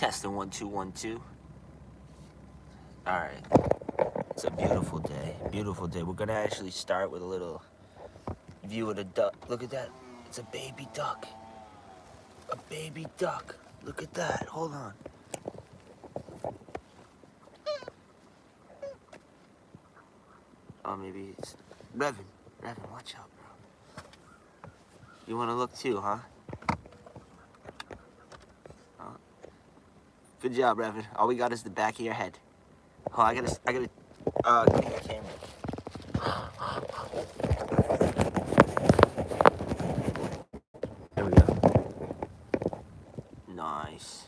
Testing 1 2 1 2. All right. It's a beautiful day. Beautiful day. We're gonna actually start with a little view of the duck. Look at that. It's a baby duck. A baby duck. Look at that. Hold on. Oh, maybe it's Revan. Revan, watch out, bro. You want to look too, huh? Good job, Revan. All we got is the back of your head. Oh, I gotta, give me the camera. There we go. Nice.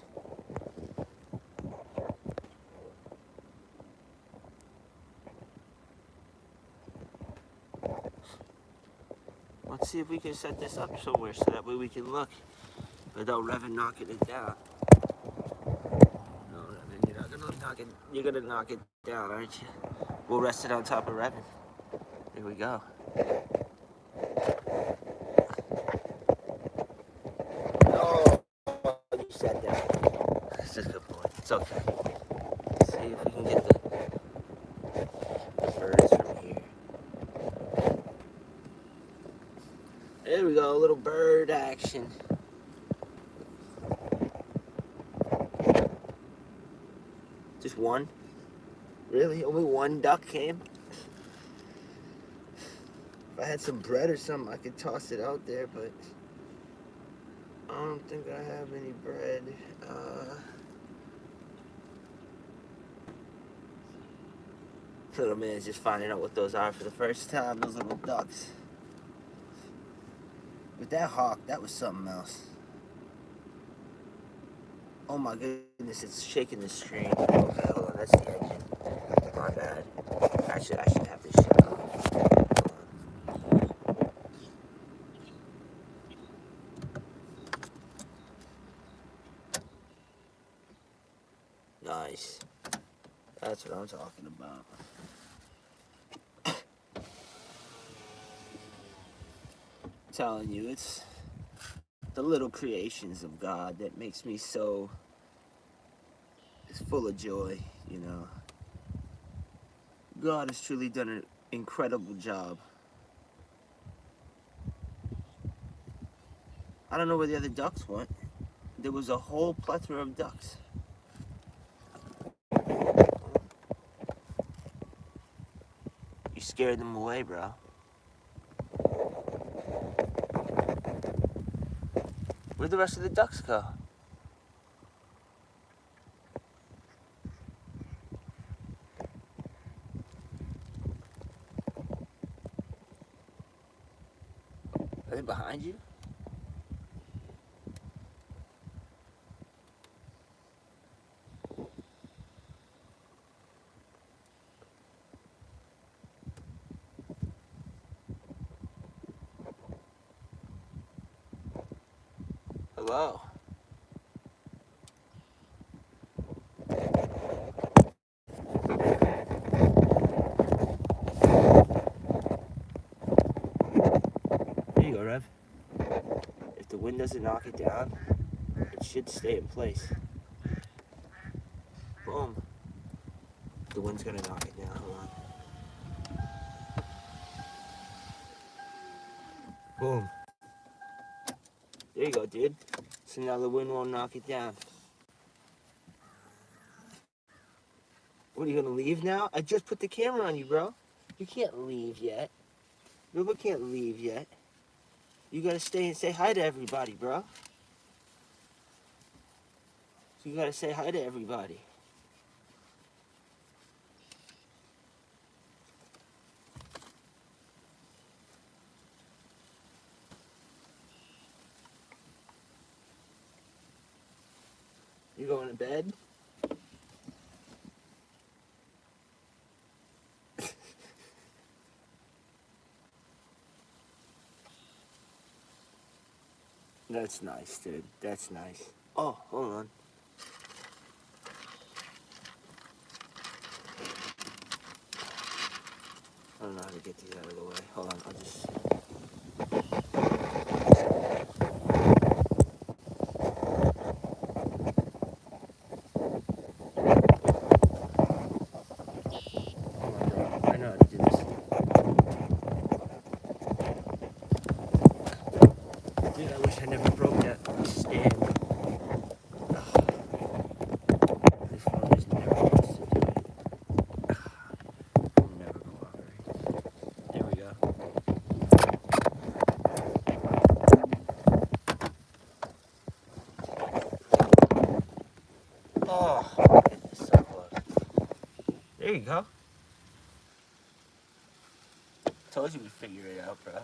Let's see if we can set this up somewhere so that way we can look without Revan knocking it down. No, Revan, you're not gonna knock it. You're gonna knock it down, aren't you? We'll rest it on top of Revan. Here we go. Oh, you sat down. That's a good point. It's okay. Let's see if we can get the birds from here. There we go, a little bird action. Just one? Really? Only one duck came? If I had some bread or something, I could toss it out there, but I don't think I have any bread. Little man's just finding out what those are for the first time, those little ducks. But that hawk, that was something else. Oh my goodness, it's shaking the screen. Okay, hold on, that's the engine. My bad. I should have this shit on. Nice. That's what I'm talking about. Telling you, it's the little creations of God that makes me so, it's full of joy, you know. God has truly done an incredible job. I don't know where the other ducks went. There was a whole plethora of ducks. You scared them away, bro. Where'd the rest of the ducks go? Are they behind you? Hello. There you go, Rev. If the wind doesn't knock it down, it should stay in place. Boom. The wind's gonna knock it down. Hold on. Boom. There you go, dude. So now the wind won't knock it down. What, are you gonna leave now? I just put the camera on you, bro. You can't leave yet. River can't leave yet. You gotta stay and say hi to everybody, bro. So you gotta say hi to everybody. You going to bed? That's nice, dude. That's nice. Oh, hold on. I don't know how to get these out of the way. Hold on, I'll just... Dude, I wish I never broke that stand. This phone just never wants to do it. Never cooperates. There we go. Oh, goodness, so close. There you go. Told you we'd figure it out, bro.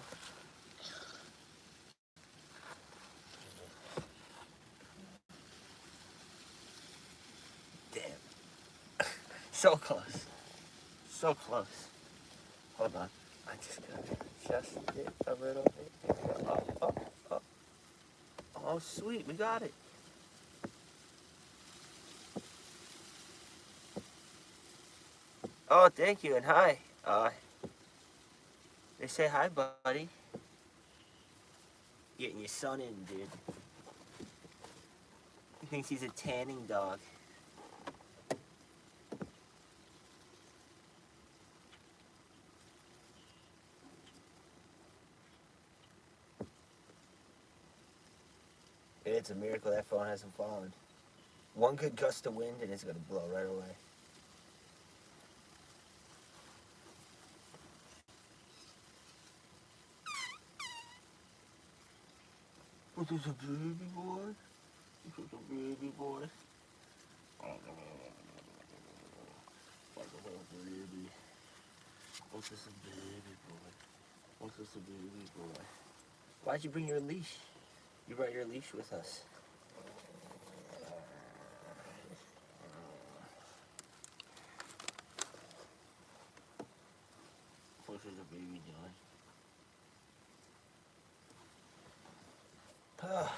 Damn. So close. So close. Hold on. I just gotta adjust it a little bit. Oh, oh, oh. Oh, sweet. We got it. Oh, thank you, and hi. They say hi, buddy. Getting your son in, dude. He thinks he's a tanning dog. It's a miracle that phone hasn't fallen. One good gust of wind and it's gonna blow right away. Oh, there's a baby boy. This is a baby boy. Like a little baby. What's this a baby boy? What's this a baby boy? Why'd you bring your leash? You brought your leash with us. What's this a baby doing? Oh,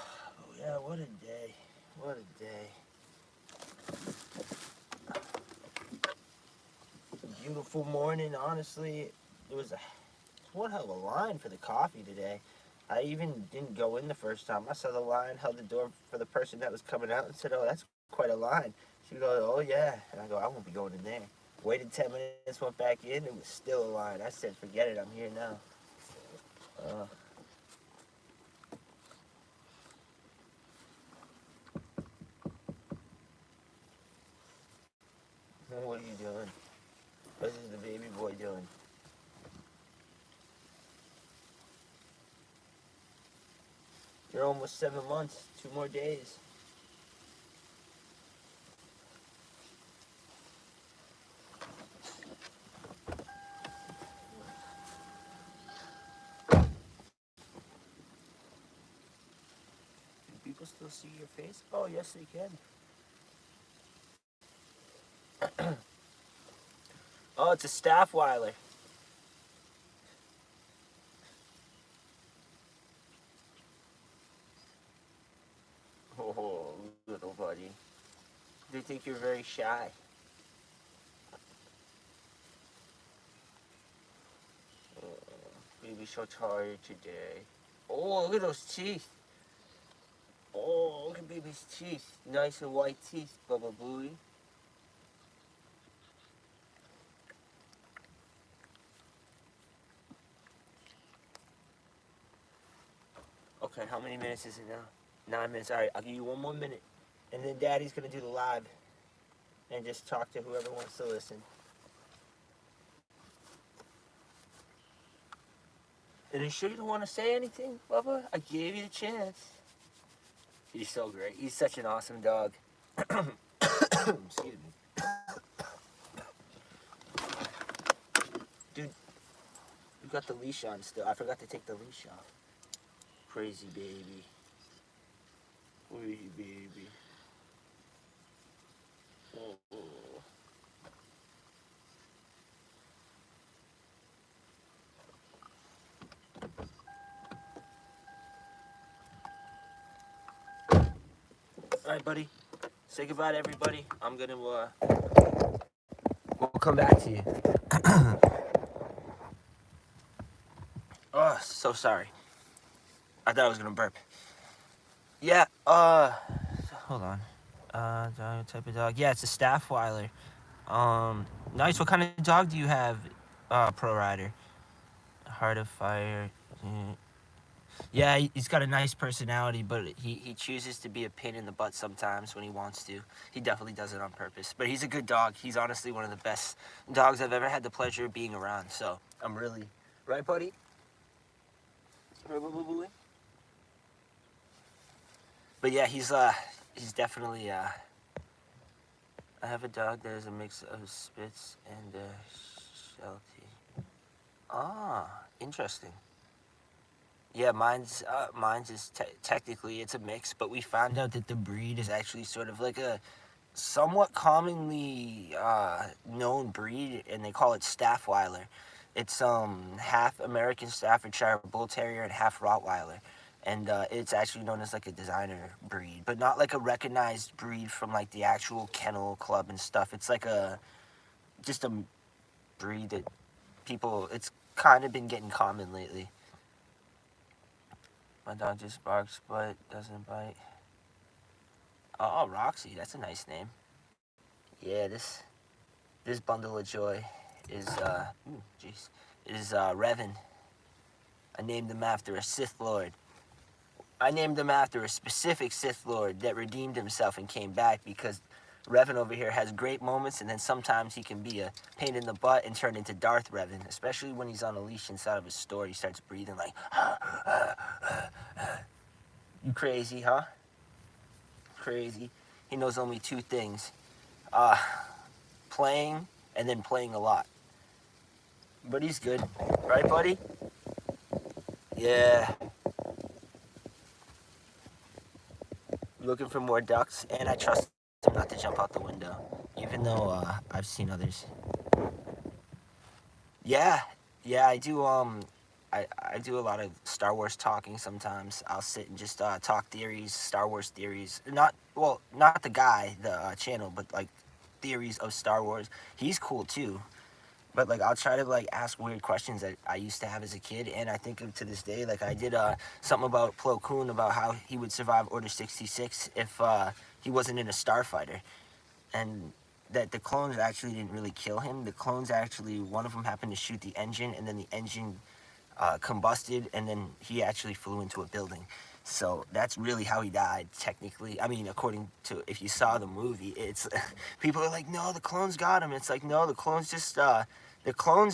yeah, what a day. What a day. Beautiful morning, honestly. It was one hell of a line for the coffee today. I even didn't go in the first time. I saw the line, held the door for the person that was coming out and said, oh, that's quite a line. She goes, oh, yeah. And I go, I won't be going in there. Waited 10 minutes, went back in, it was still a line. I said, forget it, I'm here now. What are you doing? What is the baby boy doing? You're almost 7 months, 2 more days. Do people still see your face? Oh, yes, they can. Oh, it's a Staffweiler. Oh, little buddy. They think you're very shy. Oh, baby's so tired today. Oh, look at those teeth. Oh, look at baby's teeth. Nice and white teeth, Bubba Booey. Okay, how many minutes is it now? 9 minutes. All right, I'll give you 1 more minute. And then Daddy's going to do the live and just talk to whoever wants to listen. And you sure you don't want to say anything, Bubba? I gave you the chance. He's so great. He's such an awesome dog. Excuse me. Dude, you got the leash on still. I forgot to take the leash off. Crazy baby. Crazy baby. Oh. All right, buddy. Say goodbye to everybody. I'm gonna we'll come back to you. Oh, so sorry. I thought I was gonna burp. Yeah. Hold on. Type of dog. Yeah, it's a Staffweiler. Nice. What kind of dog do you have, Pro Rider? Heart of Fire. Yeah, he's got a nice personality, but he chooses to be a pain in the butt sometimes when he wants to. He definitely does it on purpose. But he's a good dog. He's honestly one of the best dogs I've ever had the pleasure of being around. So I'm really right, buddy. But yeah, he's definitely I have a dog that is a mix of Spitz and Sheltie. Ah, interesting. Yeah, mine's is technically it's a mix, but we found out that the breed is actually sort of like a somewhat commonly known breed, and they call it Staffweiler. It's half American Staffordshire Bull Terrier and half Rottweiler, and it's actually known as like a designer breed, but not like a recognized breed from like the actual kennel club and stuff. It's like a just a breed that people. It's kind of been getting common lately. My dog just barks but doesn't bite. Oh, Roxy, that's a nice name. Yeah, this bundle of joy is jeez, is Revan. I named him after a Sith Lord. I named him after a specific Sith Lord that redeemed himself and came back because Revan over here has great moments, and then sometimes he can be a pain in the butt and turn into Darth Revan, especially when he's on a leash inside of his store. He starts breathing like, you crazy, huh? Crazy. He knows only two things: uh, playing and then playing a lot. But he's good, right, buddy? Yeah. Looking for more ducks, and I trust him not to jump out the window, even though I've seen others. Yeah, yeah, I do. I do a lot of Star Wars talking sometimes. I'll sit and just talk theories, Star Wars theories. Not the guy, the channel, but like theories of Star Wars. He's cool too. But like I'll try to like ask weird questions that I used to have as a kid, and I think of to this day. Like I did something about Plo Koon about how he would survive Order 66 if he wasn't in a starfighter, and that the clones actually didn't really kill him. The clones actually, one of them happened to shoot the engine, and then the engine combusted, and then he actually flew into a building. So that's really how he died, technically. I mean, according to if you saw the movie, it's people are like, no, the clones got him. It's like, no, the clones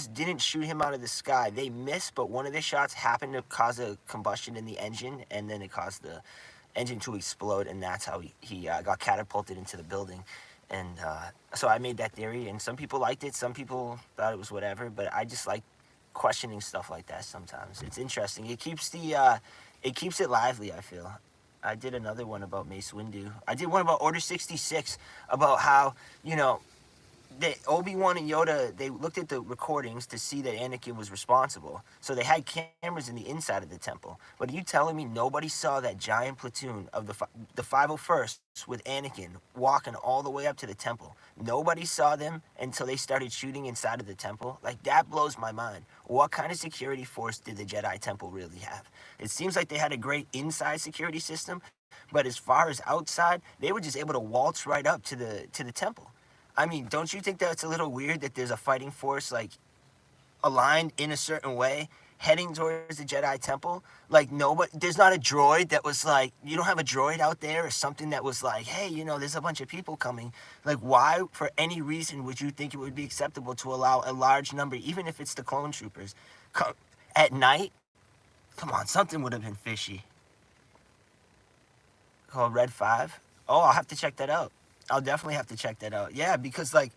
didn't shoot him out of the sky. They missed, but one of the shots happened to cause a combustion in the engine, and then it caused the engine to explode, and that's how he got catapulted into the building. And so I made that theory, and some people liked it, some people thought it was whatever, but I just like questioning stuff like that sometimes. It's interesting. It keeps it lively, I feel. I did another one about Mace Windu. I did one about Order 66, about how, you know, Obi-Wan and Yoda, they looked at the recordings to see that Anakin was responsible. So they had cameras in the inside of the temple. But are you telling me nobody saw that giant platoon of the 501st with Anakin walking all the way up to the temple? Nobody saw them until they started shooting inside of the temple? Like, that blows my mind. What kind of security force did the Jedi Temple really have? It seems like they had a great inside security system, but as far as outside, they were just able to waltz right up to the temple. I mean, don't you think that's a little weird that there's a fighting force like aligned in a certain way heading towards the Jedi Temple? Like nobody, there's not a droid that was like, you don't have a droid out there or something that was like, hey, you know, there's a bunch of people coming. Like, why, for any reason, would you think it would be acceptable to allow a large number, even if it's the clone troopers, come at night? Come on, something would have been fishy. Called Red 5? Oh, I'll have to check that out. I'll definitely have to check that out. Yeah, because like,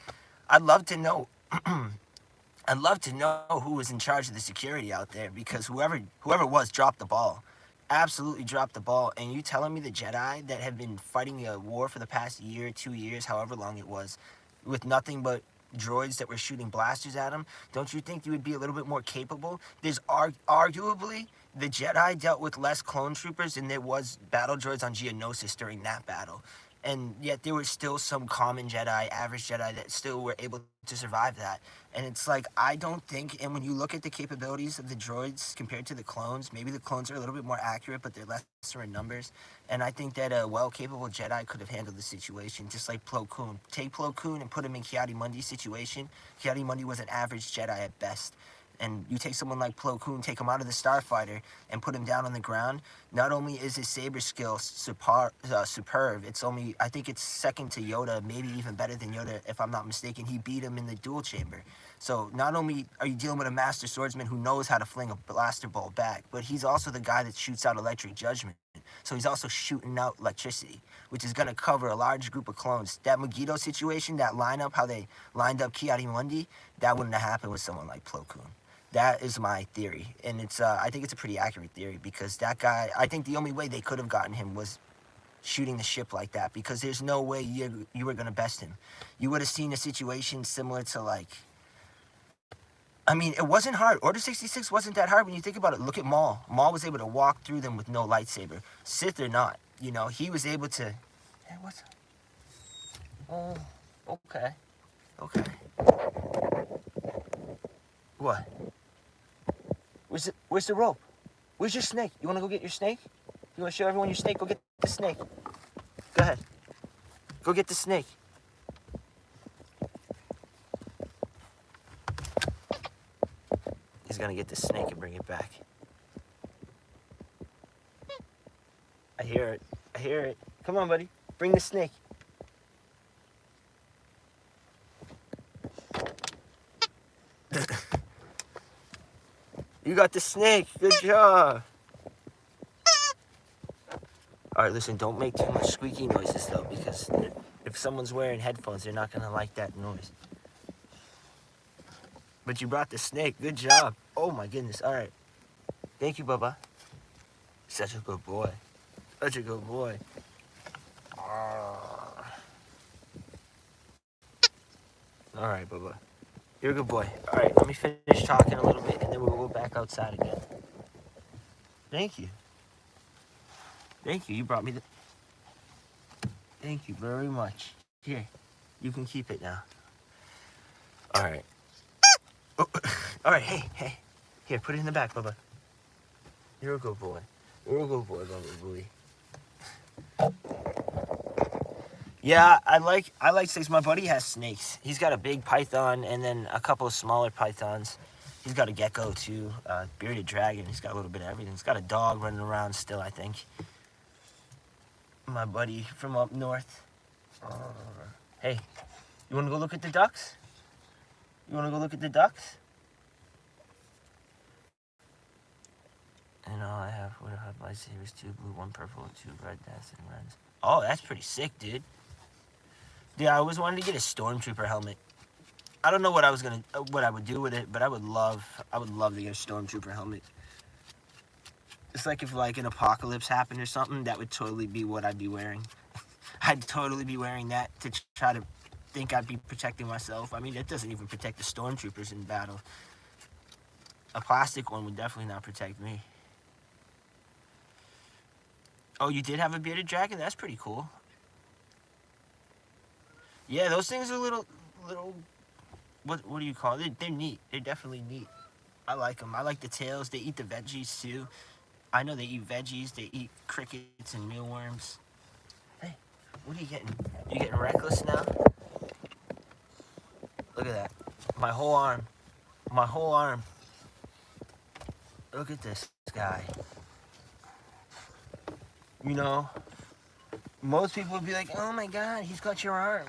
I'd love to know. I'd love to know who was in charge of the security out there because whoever was dropped the ball, absolutely dropped the ball. And you telling me the Jedi that have been fighting a war for the past year, 2 years, however long it was, with nothing but droids that were shooting blasters at them, don't you think you would be a little bit more capable? There's arguably the Jedi dealt with less clone troopers than there was battle droids on Geonosis during that battle. And yet there were still some common Jedi, average Jedi that still were able to survive that. And it's like, I don't think, and when you look at the capabilities of the droids compared to the clones, maybe the clones are a little bit more accurate, but they're lesser in numbers. And I think that a well-capable Jedi could have handled the situation, just like Plo Koon. Take Plo Koon and put him in Ki-Adi Mundi's situation. Ki-Adi Mundi was an average Jedi at best. and you take someone like Plo Koon, take him out of the Starfighter, and put him down on the ground, not only is his saber skill superb, it's only, I think it's second to Yoda, maybe even better than Yoda, if I'm not mistaken. He beat him in the dual chamber. So not only are you dealing with a master swordsman who knows how to fling a blaster bolt back, but he's also the guy that shoots out electric judgment. So he's also shooting out electricity, which is going to cover a large group of clones. That Megiddo situation, that lineup, how they lined up Ki-Adi-Mundi, that wouldn't have happened with someone like Plo Koon. That is my theory, and it's I think it's a pretty accurate theory, because that guy, I think the only way they could have gotten him was shooting the ship like that, because there's no way you were going to best him. You would have seen a situation similar to, like, I mean, it wasn't hard. Order 66 wasn't that hard when you think about it. Look at Maul. Maul was able to walk through them with no lightsaber. Sith or not, you know, he was able to... Hey, what's... Oh, okay. Okay. What? Where's the rope? Where's your snake? You want to go get your snake? You want to show everyone your snake? Go get the snake. Go ahead. Go get the snake. He's gonna get the snake and bring it back. I hear it. I hear it. Come on, buddy. Bring the snake. You got the snake. Good job. All right, listen, don't make too much squeaky noises, though, because if someone's wearing headphones, they're not going to like that noise. But you brought the snake. Good job. Oh, my goodness. All right. Thank you, Bubba. Such a good boy. Such a good boy. All right, Bubba. You're a good boy. All right, let me finish talking a little bit, and then we'll go back outside again. Thank you. Thank you. You brought me the... Thank you very much. Here, you can keep it now. All right. Oh, all right, hey. Here, put it in the back, Bubba. You're a good boy. You're a good boy, Bubba boy. Yeah, I like snakes. My buddy has snakes. He's got a big python and then a couple of smaller pythons. He's got a gecko too, bearded dragon. He's got a little bit of everything. He's got a dog running around still, I think. My buddy from up north. Hey, you want to go look at the ducks? You want to go look at the ducks? And all I have would have lightsabers, 2 blue, 1 purple, and 2 red dancing reds. Oh, that's pretty sick, dude. Dude, I always wanted to get a stormtrooper helmet. I don't know what I would do with it, but I would love to get a stormtrooper helmet. It's like if like an apocalypse happened or something, that would totally be what I'd be wearing. I'd totally be wearing that to try to think I'd be protecting myself. I mean, that doesn't even protect the stormtroopers in battle. A plastic one would definitely not protect me. Oh, you did have a bearded dragon? That's pretty cool. Yeah, those things are little, what do you call it? They're neat. They're definitely neat. I like them. I like the tails. They eat the veggies, too. I know they eat veggies. They eat crickets and mealworms. Hey, what are you getting? You getting reckless now? Look at that. My whole arm. My whole arm. Look at this guy. You know, most people would be like, oh my God, he's got your arm.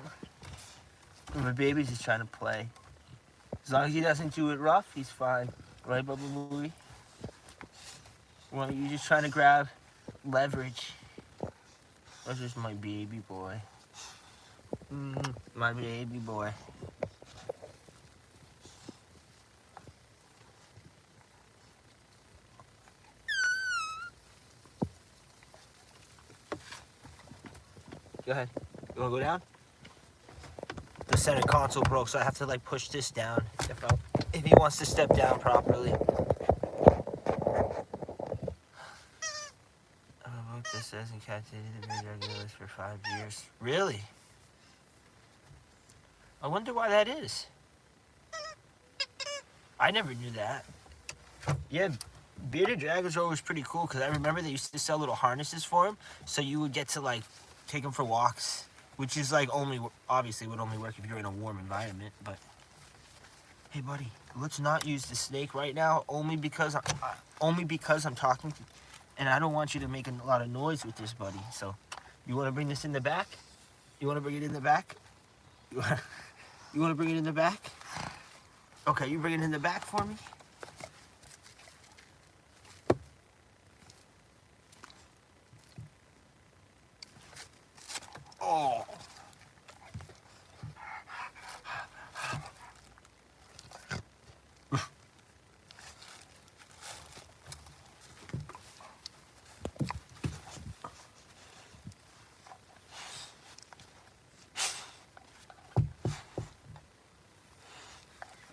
And my baby's just trying to play. As long as he doesn't do it rough, he's fine. Right, Bubba Booey? Well, you're just trying to grab leverage. That's just my baby boy. My baby boy. Go ahead. You wanna go down? The center console broke, so I have to like push this down if he wants to step down properly. I have a book that says in captivity the big regulars for 5 years. Really? I wonder why that is. I never knew that. Yeah, bearded dragons are always pretty cool because I remember they used to sell little harnesses for them, so you would get to like take them for walks, which is like obviously would only work if you're in a warm environment. But hey, buddy, let's not use the snake right now, only because I'm talking to, and I don't want you to make a lot of noise with this, buddy. So, you want to bring this in the back? You want to bring it in the back? You want to bring it in the back? Okay, you bring it in the back for me? Oh.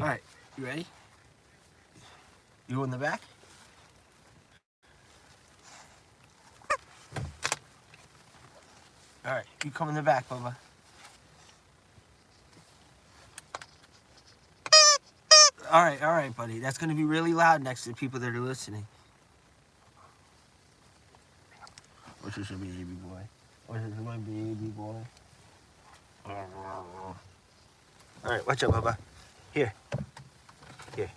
All right, you ready? You go in the back? All right, you come in the back, Bubba. All right, buddy. That's going to be really loud next to the people that are listening. What's this, baby boy? What's this, my baby boy? All right, watch out, Bubba. Here. Here.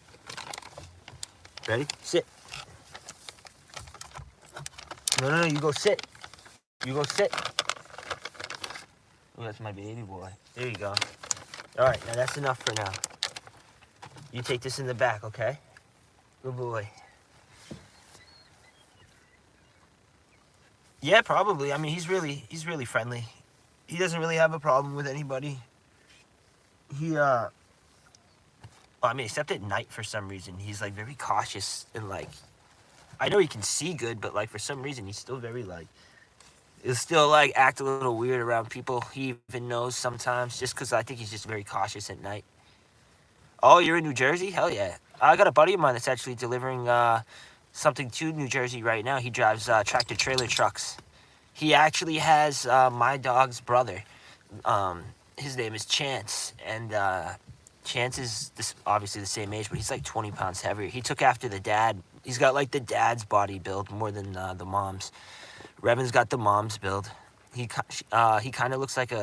Ready? Sit. No, you go sit. You go sit. Oh, that's my baby boy. There you go. All right, now that's enough for now. You take this in the back, okay? Good boy. Yeah, probably. I mean, he's really friendly. He doesn't really have a problem with anybody. I mean, except at night for some reason. He's like very cautious and like, I know he can see good, but like for some reason he's still very like, he'll still like act a little weird around people he even knows sometimes, just because I think he's just very cautious at night. Oh, you're in New Jersey? Hell yeah. I got a buddy of mine that's actually delivering something to New Jersey right now. He drives tractor trailer trucks. He actually has my dog's brother. His name is Chance, and Chance is obviously the same age, but he's like 20 pounds heavier. He took after the dad. He's got like the dad's body build more than the mom's. Revan's got the mom's build. He kind of looks like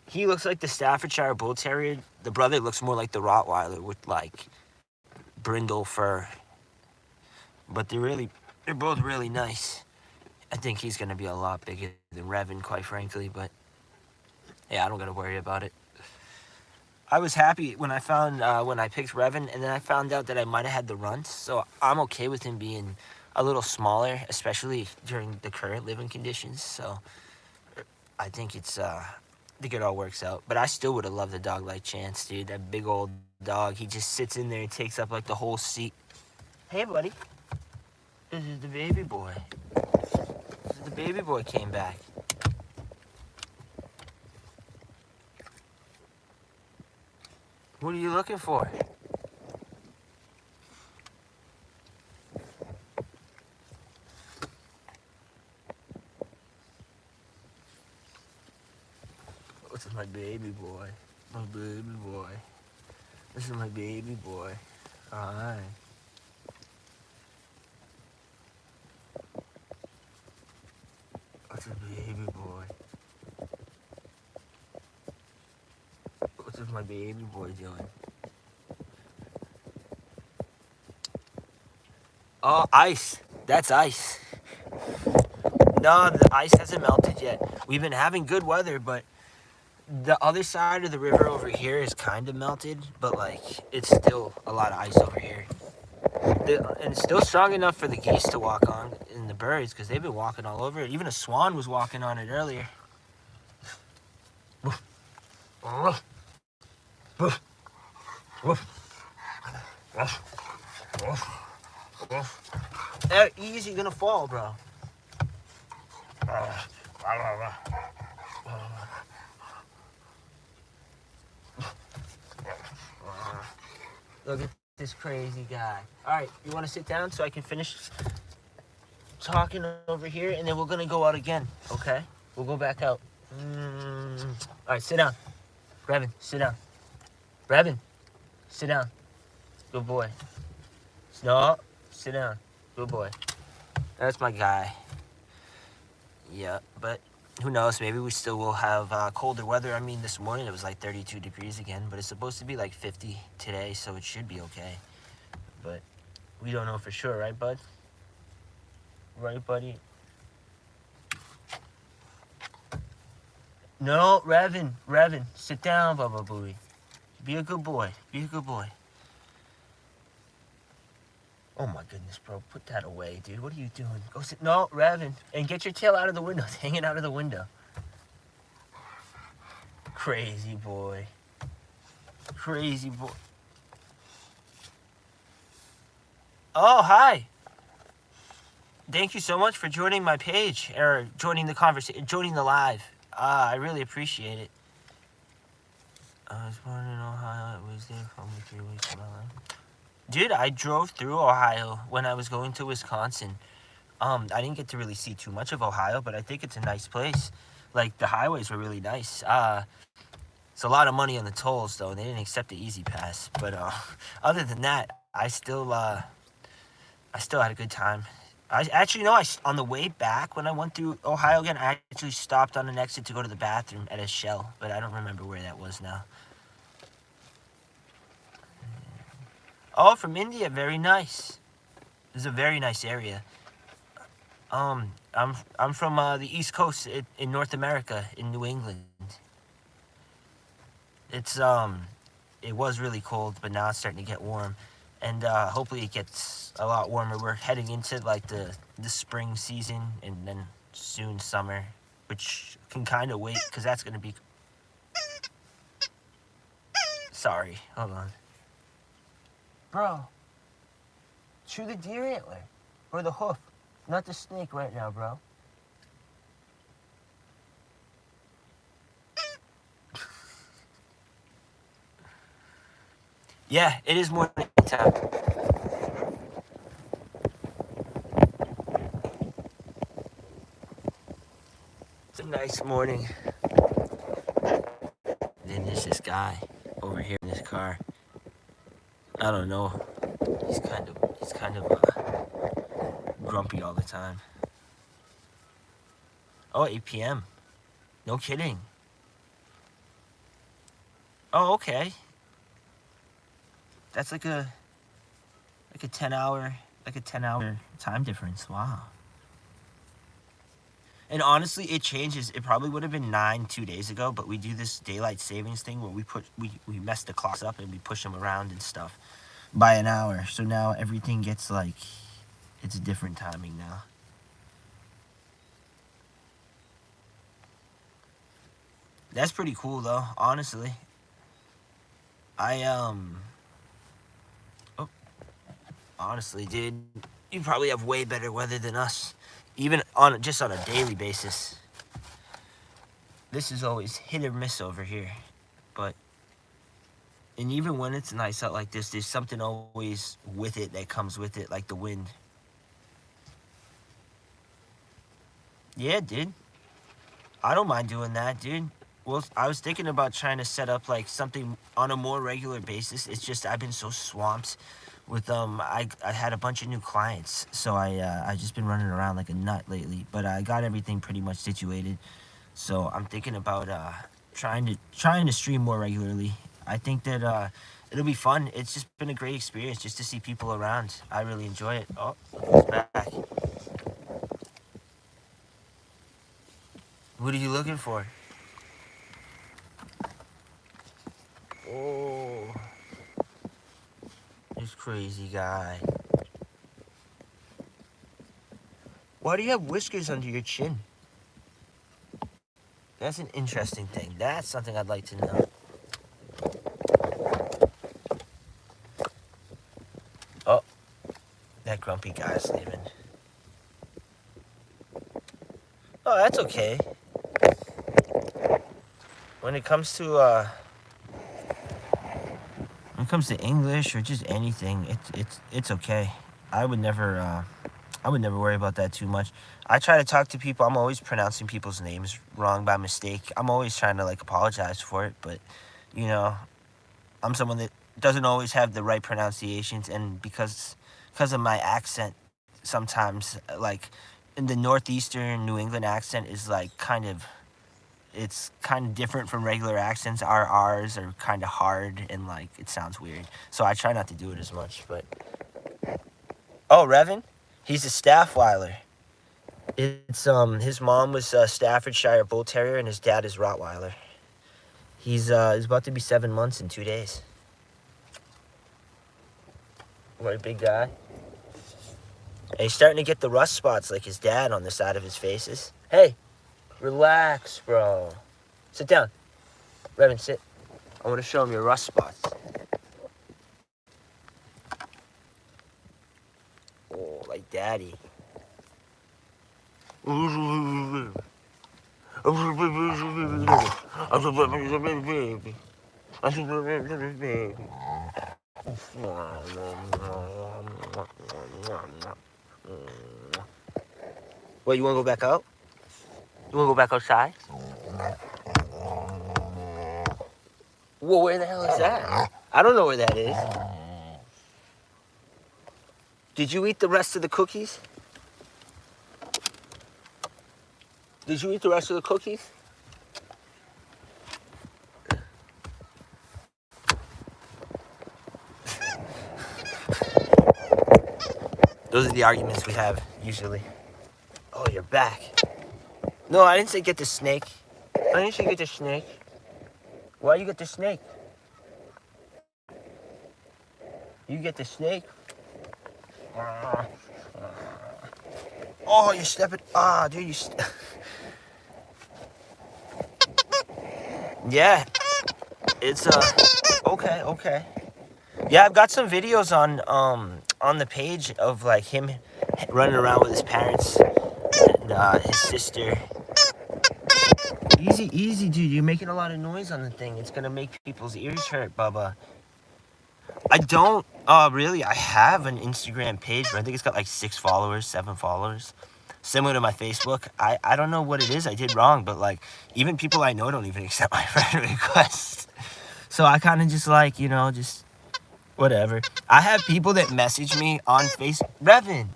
he looks like the Staffordshire Bull Terrier. The brother looks more like the Rottweiler with like brindle fur. But they're both really nice. I think he's gonna be a lot bigger than Revan, quite frankly, but yeah, I don't gotta worry about it. I was happy when I picked Revan, and then I found out that I might have had the runt, so I'm okay with him being a little smaller, especially during the current living conditions. So I think I think it all works out. But I still would have loved a dog like Chance, dude. That big old dog. He just sits in there and takes up like the whole seat. Hey, buddy. This is the baby boy. The baby boy came back. What are you looking for? This is my baby boy. My baby boy. This is my baby boy. Hi. What's a baby boy? What's my baby boy doing? Oh, ice. That's ice. No, the ice hasn't melted yet. We've been having good weather, but the other side of the river over here is kind of melted, but like it's still a lot of ice over here. And it's still strong enough for the geese to walk on and the birds, because they've been walking all over it. Even a swan was walking on it earlier. Easy, you're gonna fall, bro. Look at this crazy guy. All right, you want to sit down so I can finish talking over here, and then we're gonna go out again, okay? We'll go back out. All right, sit down. Revan, sit down. Revan, sit down. Good boy. No, sit down. Good boy. That's my guy. Yeah, but Who knows? Maybe we still will have colder weather. I mean, this morning it was like 32 degrees again, but it's supposed to be like 50 today, so it should be okay. But we don't know for sure, right, bud? Right, buddy? No, Revan, sit down, Bubba Booey. Be a good boy. Be a good boy. Oh my goodness, bro. Put that away, dude. What are you doing? Go sit. No, Revan. And get your tail out of the window. It's hanging out of the window. Crazy boy. Crazy boy. Oh, hi. Thank you so much for joining my page, or joining the conversation, joining the live. I really appreciate it. I was born in Ohio. It was there for only 3 weeks of my life. Dude, I drove through Ohio when I was going to Wisconsin. I didn't get to really see too much of Ohio, but I think it's a nice place. Like, the highways were really nice. It's a lot of money on the tolls, though. They didn't accept the Easy Pass. But other than that, I still had a good time. I actually know on the way back when I went through Ohio again, I actually stopped on an exit to go to the bathroom at a Shell, but I don't remember where that was now. Oh, from India, very nice. This is a very nice area. I'm from the East Coast in North America, in New England. It's it was really cold, but now it's starting to get warm, and hopefully it gets a lot warmer. We're heading into like the spring season, and then soon summer, which can kind of wait because that's gonna be. Sorry, hold on, bro. Chew the deer antler or the hoof, not the snake right now, bro. Yeah, it is morning time. It's a nice morning. Then there's this guy over here in this car. I don't know. He's kind of grumpy all the time. Oh, 8 p.m. No kidding. Oh, okay. That's like a 10-hour time difference. Wow. And honestly, it changes. It probably would have been 9 2 days ago, but we do this daylight savings thing where we mess the clocks up and we push them around and stuff by an hour. So now everything gets like it's a different timing now. That's pretty cool though, honestly. I oh, honestly, dude, you probably have way better weather than us. Even on a daily basis. This is always hit or miss over here. But and even when it's nice out like this, there's something always with it that comes with it, like the wind. Yeah, dude. I don't mind doing that, dude. Well, I was thinking about trying to set up like something on a more regular basis. It's just I've been so swamped with I had a bunch of new clients, so I just been running around like a nut lately. But I got everything pretty much situated, so I'm thinking about trying to stream more regularly. I think that it'll be fun. It's just been a great experience just to see people around. I really enjoy it. Oh, it's back. What are you looking for? Oh, this crazy guy. Why do you have whiskers under your chin? That's an interesting thing. That's something I'd like to know. Oh, that grumpy guy's leaving. Oh, that's okay. When it comes to English or just anything, it's okay. I would never worry about that too much. I try to talk to people. I'm always pronouncing people's names wrong by mistake. I'm always trying to like apologize for it, but you know, I'm someone that doesn't always have the right pronunciations, and because of my accent, sometimes like in the northeastern New England accent is like it's kind of different from regular accents. Our R's are kind of hard and like it sounds weird. So I try not to do it as much. But oh, Revan, he's a Staffweiler. It's his mom was a Staffordshire Bull Terrier and his dad is Rottweiler. He's about to be 7 months in 2 days. What a big guy. And he's starting to get the rust spots like his dad on the side of his faces. Hey, relax, bro. Sit down. Revan, sit. I want to show him your rust spots. Oh, like daddy. What, you want to go back out? You want to go back outside? Whoa, where the hell is that? I don't know where that is. Did you eat the rest of the cookies? Did you eat the rest of the cookies? Those are the arguments we have, usually. Oh, you're back. No, I didn't say get the snake. I didn't say get the snake. Why you get the snake? You get the snake? Oh, you're stepping. Ah, dude, you. Yeah. It's, okay. Yeah, I've got some videos on the page of, like, him running around with his parents and his sister. Easy, dude. You're making a lot of noise on the thing. It's gonna make people's ears hurt, Bubba. I don't, really. I have an Instagram page, but I think it's got, like, 6 followers, 7 followers. Similar to my Facebook. I don't know what it is I did wrong, but, like, even people I know don't even accept my friend requests. So I kind of just, like, you know, just whatever. I have people that message me on Facebook. Revan,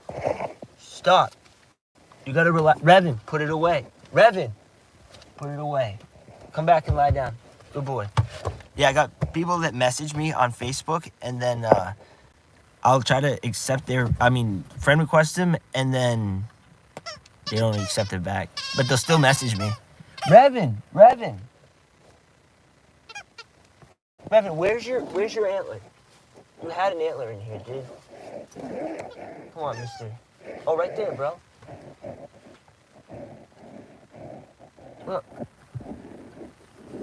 stop. You gotta relax. Revan, put it away. Revan, put it away. Come back and lie down. Good boy. Yeah, I got people that message me on Facebook, and then I'll try to accept friend request them, and then they don't accept it back. But they'll still message me. Revan, where's your antler? You had an antler in here, dude. Come on, mister. Oh, right there, bro. Look.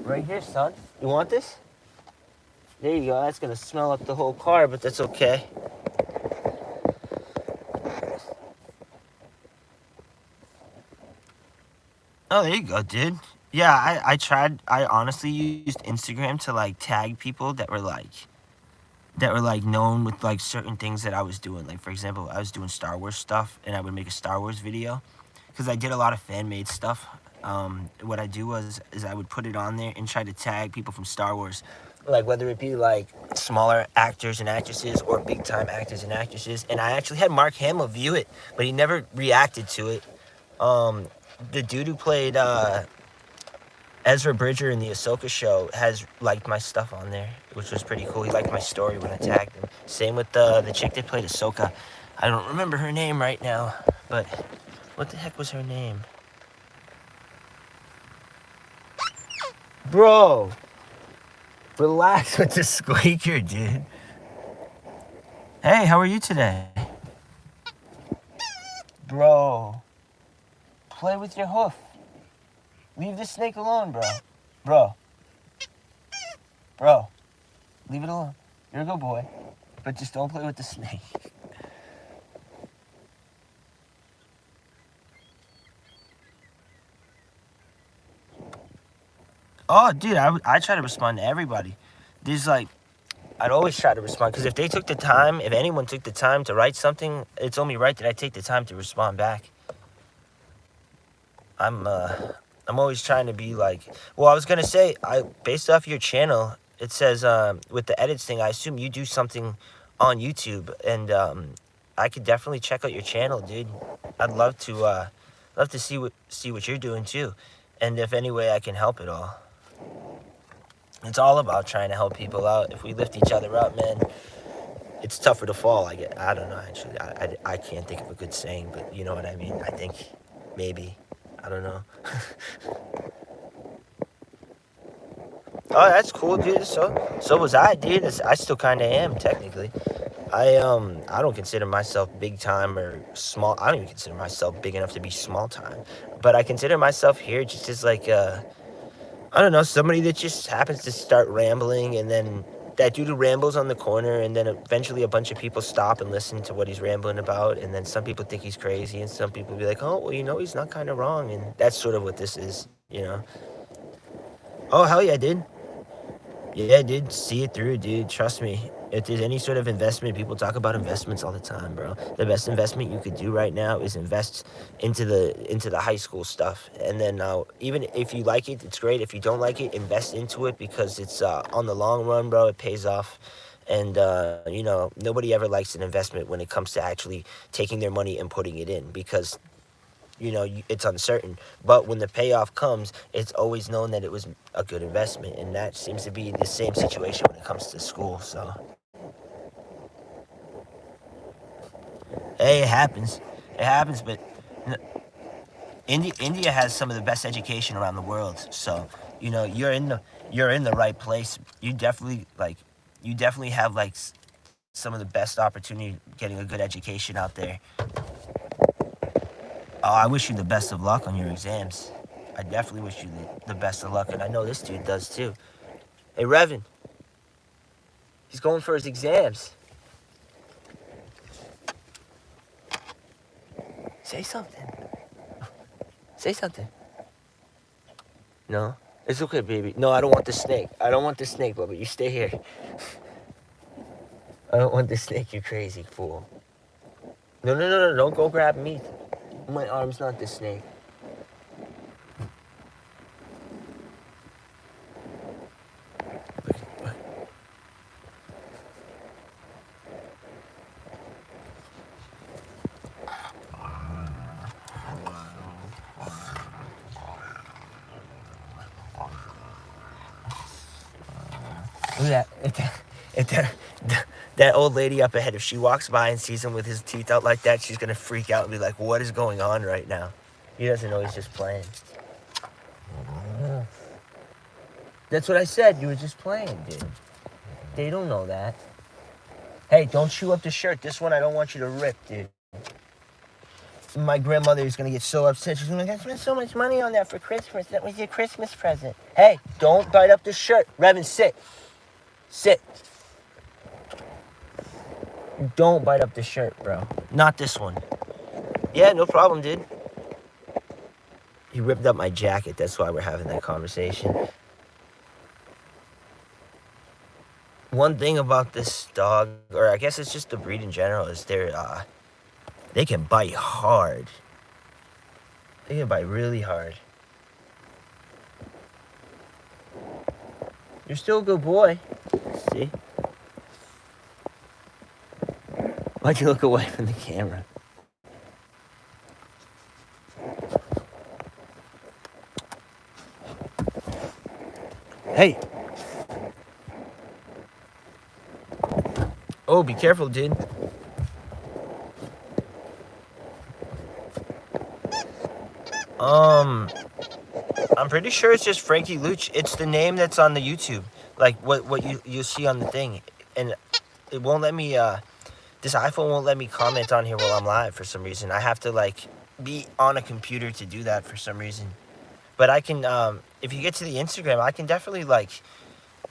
Right here, son. You want this? There you go. That's going to smell up the whole car, but that's okay. Oh, there you go, dude. Yeah, I honestly used Instagram to, like, tag people that were like known with, like, certain things that I was doing. Like, for example, I was doing Star Wars stuff, and I would make a Star Wars video because I did a lot of fan-made stuff. What I do is I would put it on there and try to tag people from Star Wars, like whether it be like smaller actors and actresses or big-time actors and actresses. And I actually had Mark Hamill view it, but he never reacted to it. The dude who played Ezra Bridger in the Ahsoka show has liked my stuff on there, which was pretty cool. He liked my story when I tagged him. Same with the chick that played Ahsoka. I don't remember her name right now, but what the heck was her name? Bro, relax with the squeaker, dude. Hey, how are you today? Bro, play with your hoof. Leave the snake alone, bro. Bro, leave it alone. You're a good boy, but just don't play with the snake. Oh, dude, I try to respond to everybody. There's like, I'd always try to respond, because if anyone took the time to write something, it's only right that I take the time to respond back. I'm always trying to be like, well, I was gonna say, based off your channel, it says with the edits thing, I assume you do something on YouTube, and I could definitely check out your channel, dude. I'd love to see what you're doing too, and if any way I can help at all. It's all about trying to help people out. If we lift each other up, man, it's tougher to fall. I don't know, actually. I can't think of a good saying, but you know what I mean. I think maybe, I don't know. Oh, that's cool, dude. So was I, dude. I still kind of am technically. I don't consider myself big time or small. I don't even consider myself big enough to be small time. But I consider myself here just as like I don't know, somebody that just happens to start rambling, and then that dude who rambles on the corner, and then eventually a bunch of people stop and listen to what he's rambling about, and then some people think he's crazy, and some people be like, oh, well, he's not kind of wrong, and that's sort of what this is. Oh, hell yeah, dude. Yeah, dude, see it through, dude. Trust me. If there's any sort of investment, people talk about investments all the time, bro. The best investment you could do right now is invest into the high school stuff. And then even if you like it, it's great. If you don't like it, invest into it, because it's on the long run, bro, it pays off. And nobody ever likes an investment when it comes to actually taking their money and putting it in, because it's uncertain. But when the payoff comes, it's always known that it was a good investment. And that seems to be the same situation when it comes to school. So, hey, it happens. It happens, but India has some of the best education around the world. So, you're in the right place. You definitely have like some of the best opportunity getting a good education out there. Oh, I wish you the best of luck on your exams. I definitely wish you the best of luck, and I know this dude does too. Hey, Revan, he's going for his exams. Say something. Say something. No? It's okay, baby. No, I don't want the snake. I don't want the snake, Bubba. You stay here. I don't want the snake, you crazy fool. No, no, no, no, don't go grab me. My arm's not the snake. Look at that. That old lady up ahead, if she walks by and sees him with his teeth out like that, she's going to freak out and be like, what is going on right now? He doesn't know he's just playing. That's what I said. You were just playing, dude. They don't know that. Hey, don't chew up the shirt. This one I don't want you to rip, dude. My grandmother is going to get so upset. She's going to spend so much money on that for Christmas. That was your Christmas present. Hey, don't bite up the shirt. Revan, sit. Sit. Don't bite up the shirt, bro. Not this one. Yeah, no problem, dude. He ripped up my jacket. That's why we're having that conversation. One thing about this dog, or I guess it's just the breed in general, is they can bite hard. They can bite really hard. You're still a good boy. See? Why'd you look away from the camera? Hey. Oh, be careful, dude. I'm pretty sure it's just Frankie Looch. It's the name that's on the YouTube. Like what you see on the thing. And it won't let me this iPhone won't let me comment on here while I'm live for some reason. I have to like be on a computer to do that for some reason. But I can if you get to the Instagram, I can definitely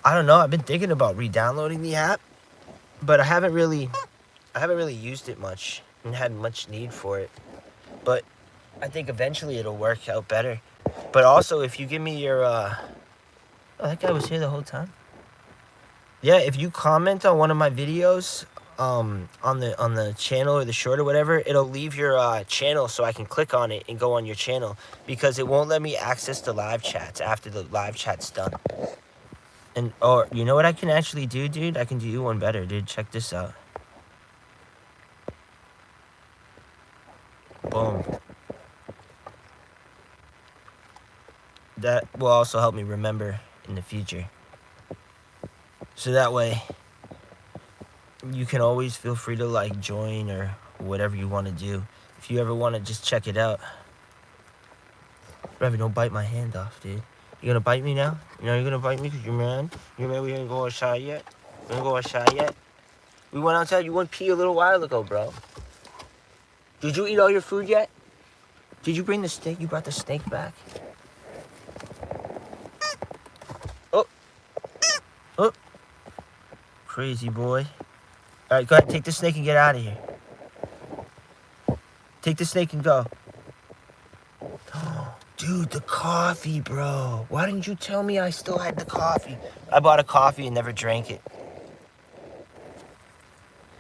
I don't know, I've been thinking about re-downloading the app, but I haven't really used it much and had much need for it. But I think eventually it'll work out better. But also, if you give me your oh, that guy was here the whole time. Yeah, if you comment on one of my videos on the channel or the short or whatever, it'll leave your channel so I can click on it and go on your channel, because it won't let me access the live chats after the live chat's done. And or you know what I can actually do, dude? I can do you one better, dude. Check this out. Boom. That will also help me remember in the future. So that way, you can always feel free to like join or whatever you want to do. If you ever want to just check it out. Revan, don't bite my hand off, dude. You gonna bite me now? You know you're gonna bite me because you're mad? You mad we ain't go outside yet? We ain't go outside yet? We went outside, you went pee a little while ago, bro. Did you eat all your food yet? Did you bring the steak? You brought the steak back? Oh, oh. Crazy boy. All right, go ahead, take the snake and get out of here. Take the snake and go. Dude, the coffee, bro. Why didn't you tell me I still had the coffee? I bought a coffee and never drank it.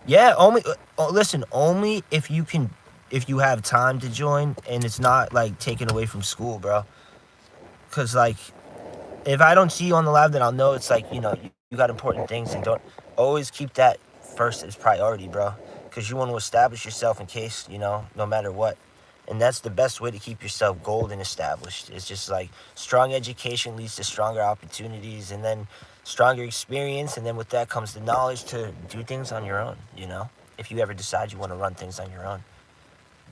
Yeah, only listen, only if you have time to join and it's not like taken away from school, bro. Cause like if I don't see you on the live, then I'll know it's like, you got important things, and don't always keep that first as priority, bro. Cause you want to establish yourself in case, no matter what. And that's the best way to keep yourself golden established. It's just like strong education leads to stronger opportunities, and then stronger experience, and then with that comes the knowledge to do things on your own, if you ever decide you want to run things on your own.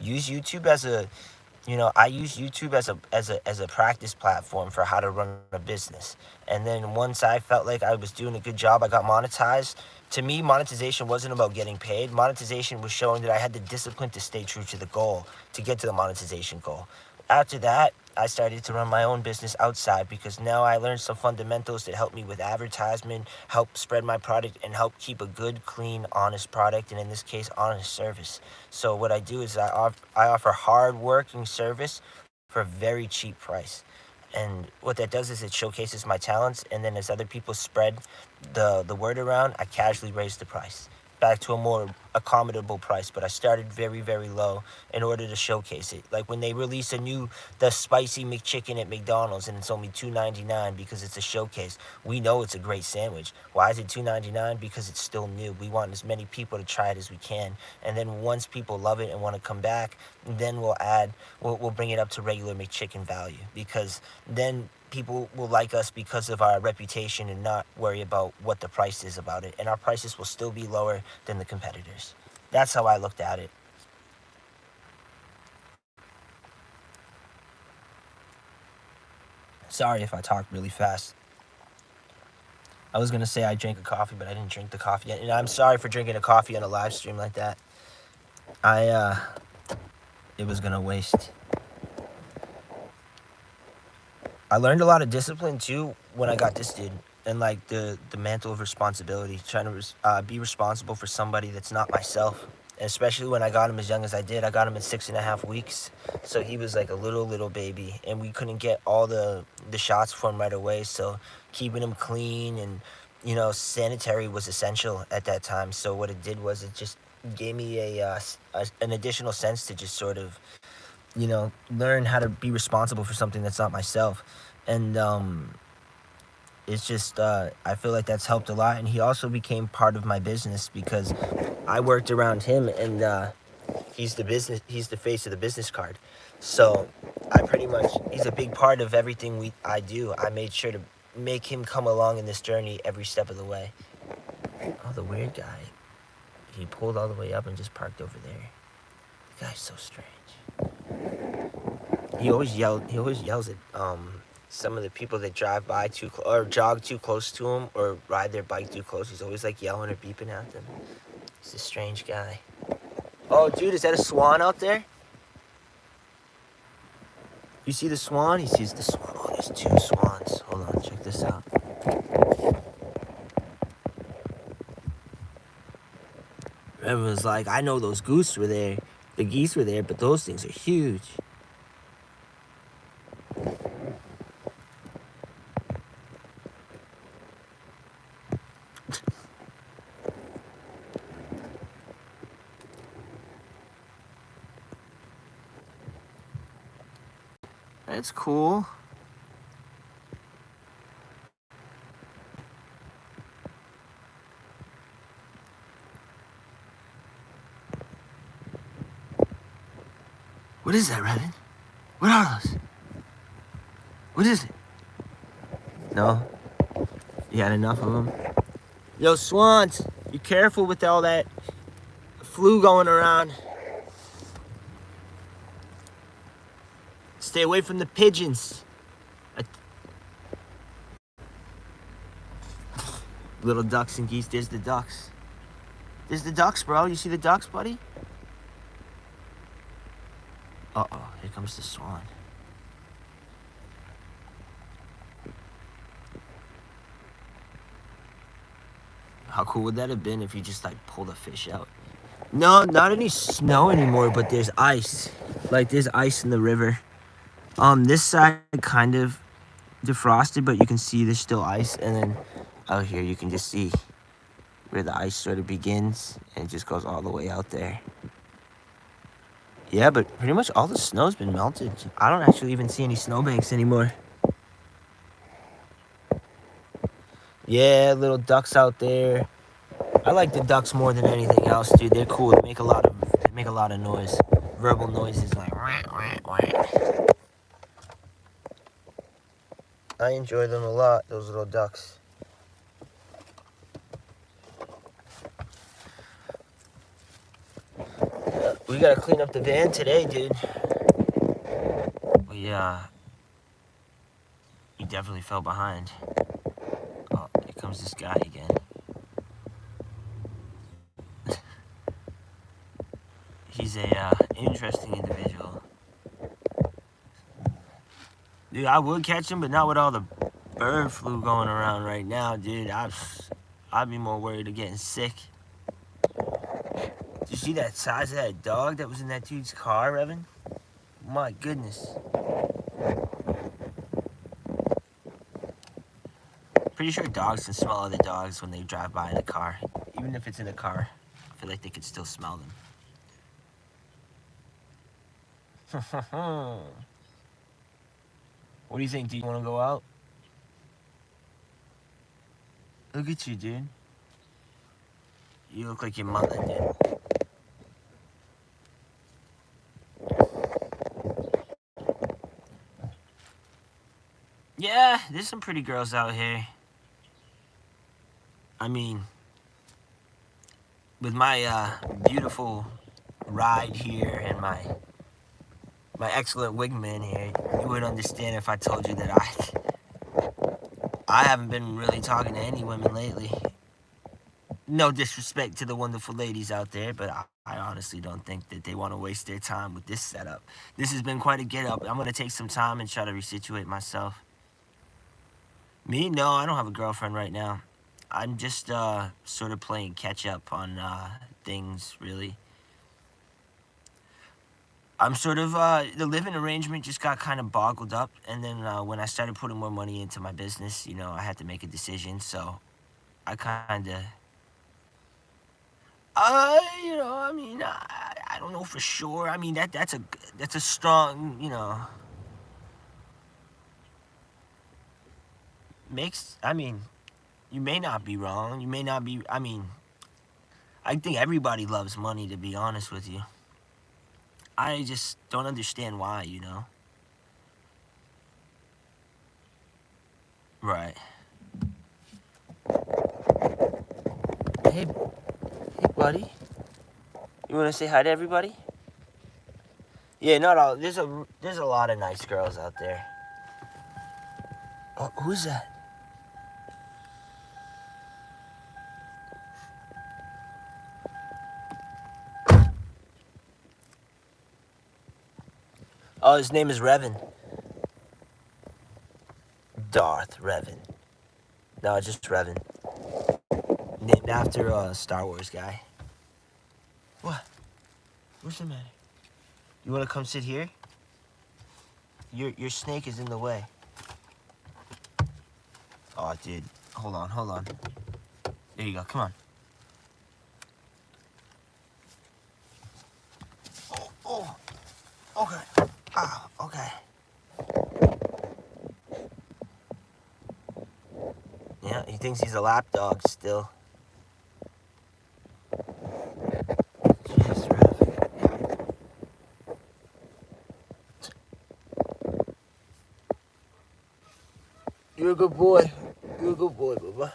Use YouTube as I use YouTube as a practice platform for how to run a business. And then once I felt like I was doing a good job, I got monetized. To me, monetization wasn't about getting paid. Monetization was showing that I had the discipline to stay true to the goal, to get to the monetization goal. After that, I started to run my own business outside because now I learned some fundamentals that help me with advertisement, help spread my product, and help keep a good, clean, honest product, and in this case, honest service. So what I do is I offer hard-working service for a very cheap price. And what that does is it showcases my talents, and then as other people spread the word around, I casually raise the price back to a more accommodable price. But I started very, very low in order to showcase it. Like when they release the spicy McChicken at McDonald's and it's only $2.99 because it's a showcase, we know it's a great sandwich. Why is it $2.99? Because it's still new. We want as many people to try it as we can. And then once people love it and want to come back, then we'll bring it up to regular McChicken value, because then people will like us because of our reputation and not worry about what the price is about it. And our prices will still be lower than the competitors. That's how I looked at it. Sorry if I talked really fast. I was going to say I drank a coffee, but I didn't drink the coffee yet. And I'm sorry for drinking a coffee on a live stream like that. It was going to waste. I learned a lot of discipline too when I got this dude, and like the mantle of responsibility, trying to be responsible for somebody that's not myself. And especially when I got him as young as I did. I got him at 6.5 weeks, so he was like a little baby, and we couldn't get all the shots for him right away. So keeping him clean and sanitary was essential at that time. So what it did was it just gave me an additional sense to just sort of learn how to be responsible for something that's not myself. And it's just I feel like that's helped a lot. And he also became part of my business because I worked around him, and he's the face of the business card. So he's a big part of everything I do. I made sure to make him come along in this journey every step of the way. Oh, the weird guy, he pulled all the way up and just parked over there. The guy's so strange. He always yells at some of the people that drive by or jog too close to him or ride their bike too close. He's always like yelling or beeping at them. He's a strange guy. Oh, dude, is that a swan out there? You see the swan? He sees the swan. Oh, there's 2 swans. Hold on, check this out. Revan was like, I know those geese were there, but those things are huge. That's cool. What is that, Revan? What are those? What is it? No? You had enough of them? Yo, swans, be careful with all that flu going around. Stay away from the pigeons. Little ducks and geese. There's the ducks. There's the ducks, bro. You see the ducks, buddy? Uh-oh, here comes the swan. How cool would that have been if you just, like, pulled a fish out? No, not any snow anymore, but there's ice. Like, there's ice in the river. This side kind of defrosted, but you can see there's still ice. And then out here, you can just see where the ice sort of begins, and it just goes all the way out there. Yeah, but pretty much all the snow's been melted. I don't actually even see any snowbanks anymore. Yeah, little ducks out there. I like the ducks more than anything else, dude. They're cool. They make a lot of noise. Verbal noises like wah, wah, wah. I enjoy them a lot, those little ducks. We gotta clean up the van today, dude. We definitely fell behind. Oh, here comes this guy again. He's a interesting individual. Dude, I would catch him, but not with all the bird flu going around right now, dude. I'd be more worried of getting sick. Did you see that size of that dog that was in that dude's car, Revan? My goodness. Pretty sure dogs can smell other dogs when they drive by in a car. Even if it's in a car, I feel like they could still smell them. What do you think? Do you want to go out? Look at you, dude. You look like your mother, dude. Yeah, there's some pretty girls out here. I mean, with my beautiful ride here and my excellent wingman here, you would understand if I told you that I haven't been really talking to any women lately. No disrespect to the wonderful ladies out there, but I honestly don't think that they want to waste their time with this setup. This has been quite a get-up. I'm going to take some time and try to resituate myself. Me? No, I don't have a girlfriend right now. I'm just sort of playing catch-up on things, really. I'm sort of, the living arrangement just got kind of boggled up, and then when I started putting more money into my business, you know, I had to make a decision, so I kind of, you know, I mean, I don't know for sure. I mean, that's a strong, you know, I mean, you may not be wrong, you may not be, I mean, I think everybody loves money, to be honest with you. I just don't understand why, you know? Right. Hey, buddy. You want to say hi to everybody? Yeah, not all. There's a lot of nice girls out there. Oh, who's that? Oh, his name is Revan. Darth Revan. No, just Revan. Named after a Star Wars guy. What? What's the matter? You want to come sit here? Your snake is in the way. Oh, dude. Hold on. There you go. Come on. Oh. Okay. Ah, okay. Yeah, he thinks he's a lap dog still. Jeez, Rev. You're a good boy. You're a good boy, Bubba.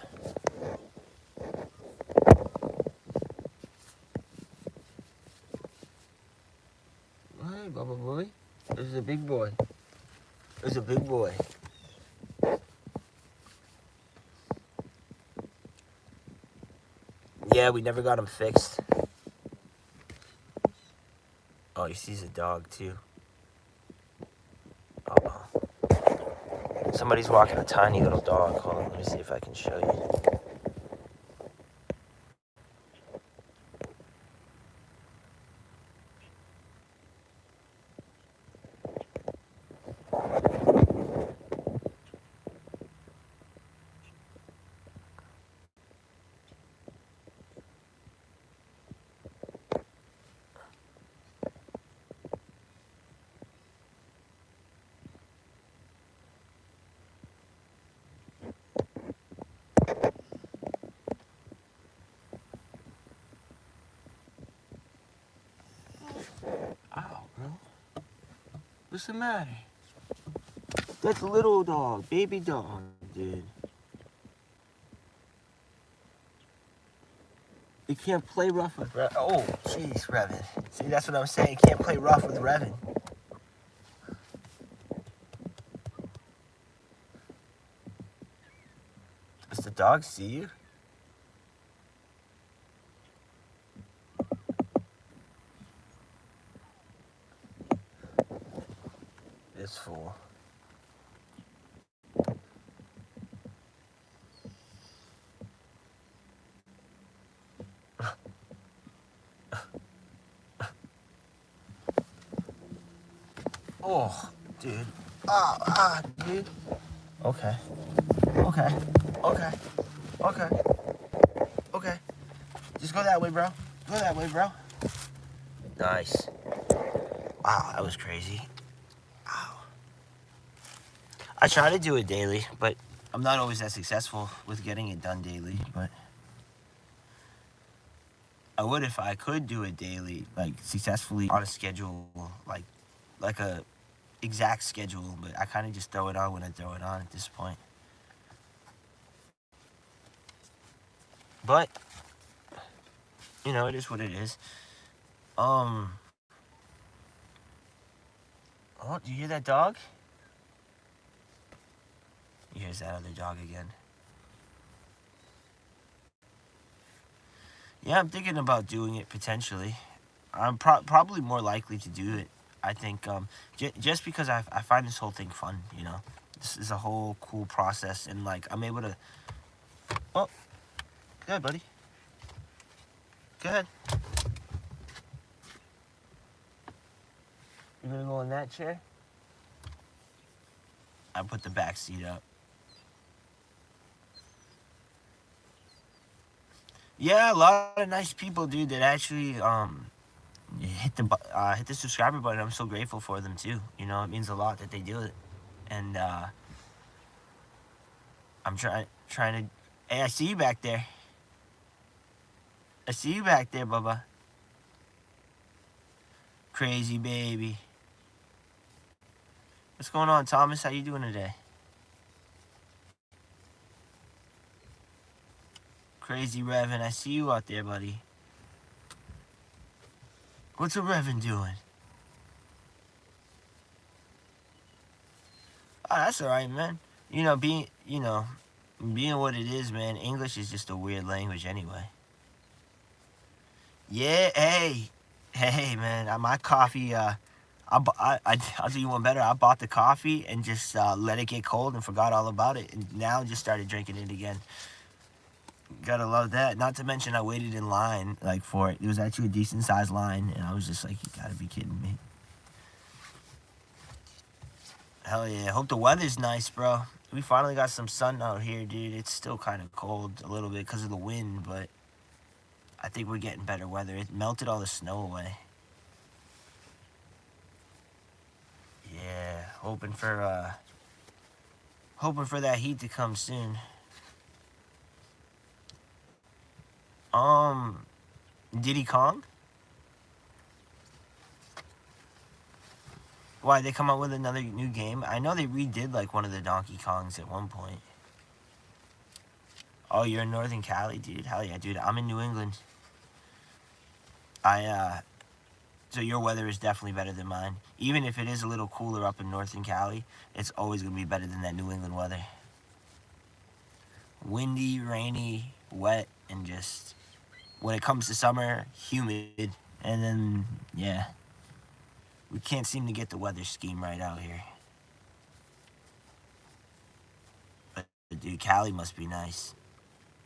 Hey, Bubba boy. This is a big boy. This is a big boy. Yeah, we never got him fixed. Oh, he sees a dog too. Uh-oh. Somebody's walking a tiny little dog. Hold on, let me see if I can show you. Ow, bro. What's the matter? That's a little dog, baby dog, dude. You can't play rough with Revan. Oh, jeez, Revan. See, that's what I'm saying. You can't play rough with Revan. Does the dog see you? This fool. Oh, dude. Dude. Okay. Okay. Okay. Okay. Okay. Just go that way, bro. Go that way, bro. Nice. Wow, that was crazy. Wow. I try to do it daily, but I'm not always that successful with getting it done daily, but I would if I could do it daily, like successfully on a schedule, like a exact schedule, but I kind of just throw it on when I throw it on at this point. But you know, it is what it is. Oh, do you hear that dog? Here's that other dog again. Yeah, I'm thinking about doing it potentially. I'm probably more likely to do it. I think just because I find this whole thing fun, you know. This is a whole cool process, and like I'm able to. Oh, go ahead, buddy. Go ahead. You gonna go in that chair? I put the back seat up. Yeah, a lot of nice people, dude, that actually hit the subscriber button. I'm so grateful for them too. You know, it means a lot that they do it, and I'm trying to. Hey, I see you back there. I see you back there, Bubba. Crazy baby. What's going on, Thomas? How you doing today? Crazy Revan, I see you out there, buddy. What's a Revan doing? Oh, that's all right, man. You know, being what it is, man. English is just a weird language, anyway. Yeah, hey, man. My coffee. I'll do you one better. I bought the coffee and just let it get cold and forgot all about it, and now just started drinking it again. Gotta love that. Not to mention, I waited in line like for it. It was actually a decent sized line, and I was just like, "You gotta be kidding me!" Hell yeah! Hope the weather's nice, bro. We finally got some sun out here, dude. It's still kind of cold a little bit because of the wind, but I think we're getting better weather. It melted all the snow away. Yeah, hoping for that heat to come soon. Diddy Kong? Why, they come out with another new game? I know they redid like one of the Donkey Kongs at one point. Oh, you're in Northern Cali, dude. Hell yeah, dude. I'm in New England. So your weather is definitely better than mine. Even if it is a little cooler up in Northern Cali, it's always gonna be better than that New England weather. Windy, rainy, wet, and just when it comes to summer, humid. And then, yeah, we can't seem to get the weather scheme right out here. But dude, Cali must be nice.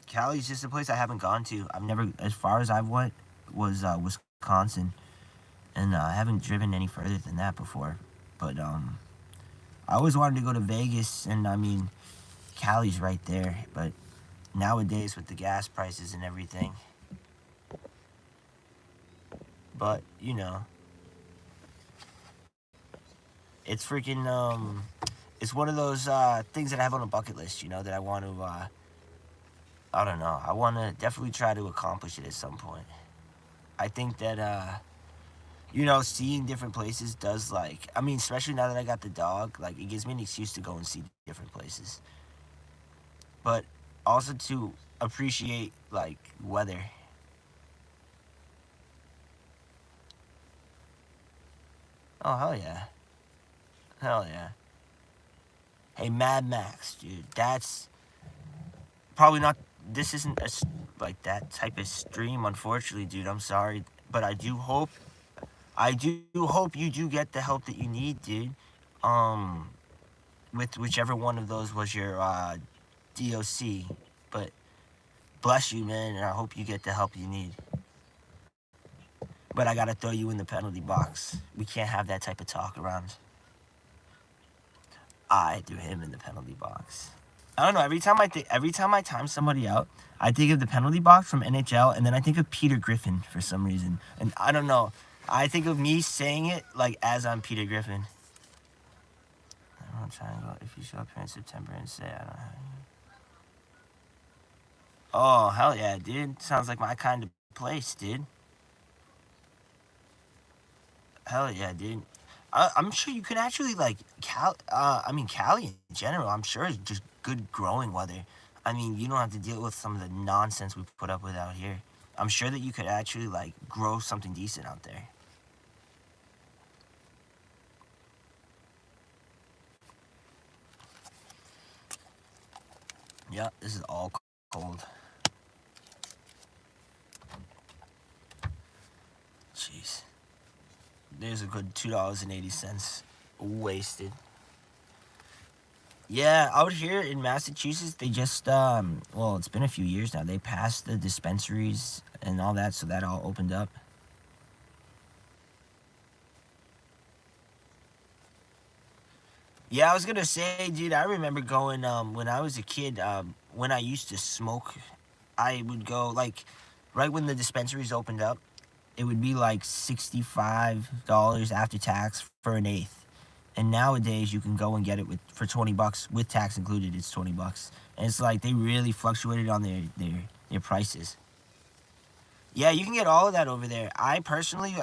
Cali's just a place I haven't gone to. I've never, as far as I've went, was Wisconsin, and I haven't driven any further than that before. But I always wanted to go to Vegas, and I mean, Cali's right there. But nowadays with the gas prices and everything, but you know, it's freaking it's one of those things that I have on a bucket list. You know, that I want to. I don't know. I want to definitely try to accomplish it at some point. I think that you know, seeing different places does, like, I mean, especially now that I got the dog, like, it gives me an excuse to go and see different places. But also to appreciate, like, weather. Oh, hell yeah. Hell yeah. Hey, Mad Max, dude. That's probably not, this isn't like that type of stream, unfortunately, dude. I'm sorry. But I do hope you do get the help that you need, dude. Um, with whichever one of those was your DOC. But bless you, man, and I hope you get the help you need. But I gotta throw you in the penalty box. We can't have that type of talk around. I threw him in the penalty box. I don't know. Every time I time somebody out, I think of the penalty box from NHL, and then I think of Peter Griffin for some reason. And I don't know. I think of me saying it like as I'm Peter Griffin. I'm trying to go. If you show up here in September and say I don't have. Oh hell yeah, dude! Sounds like my kind of place, dude. Hell yeah, dude. I'm sure you could actually like I mean Cali in general. I'm sure it's just good growing weather. I mean, you don't have to deal with some of the nonsense we put up with out here. I'm sure that you could actually like grow something decent out there. Yeah, this is all cold. Jeez. There's a good $2.80 wasted. Yeah, out here in Massachusetts, they just well, it's been a few years now. They passed the dispensaries and all that, so that all opened up. Yeah, I was gonna say, dude, I remember going when I was a kid, when I used to smoke, I would go like right when the dispensaries opened up, it would be like $65 after tax for an eighth. And nowadays you can go and get it with for 20 bucks with tax included. It's 20 bucks. And it's like they really fluctuated on their prices. Yeah, you can get all of that over there. I personally,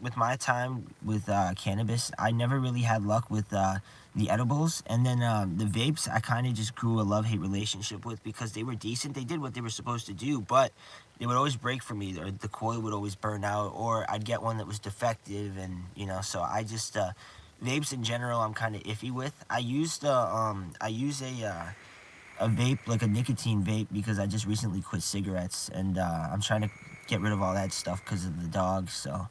with my time with cannabis, I never really had luck with the edibles, and then the vapes. I kind of just grew a love-hate relationship with because they were decent. They did what they were supposed to do, but they would always break for me, or the coil would always burn out, or I'd get one that was defective, and you know. So I just vapes in general, I'm kind of iffy with. I use a vape, like a nicotine vape, because I just recently quit cigarettes, and I'm trying to get rid of all that stuff because of the dog. So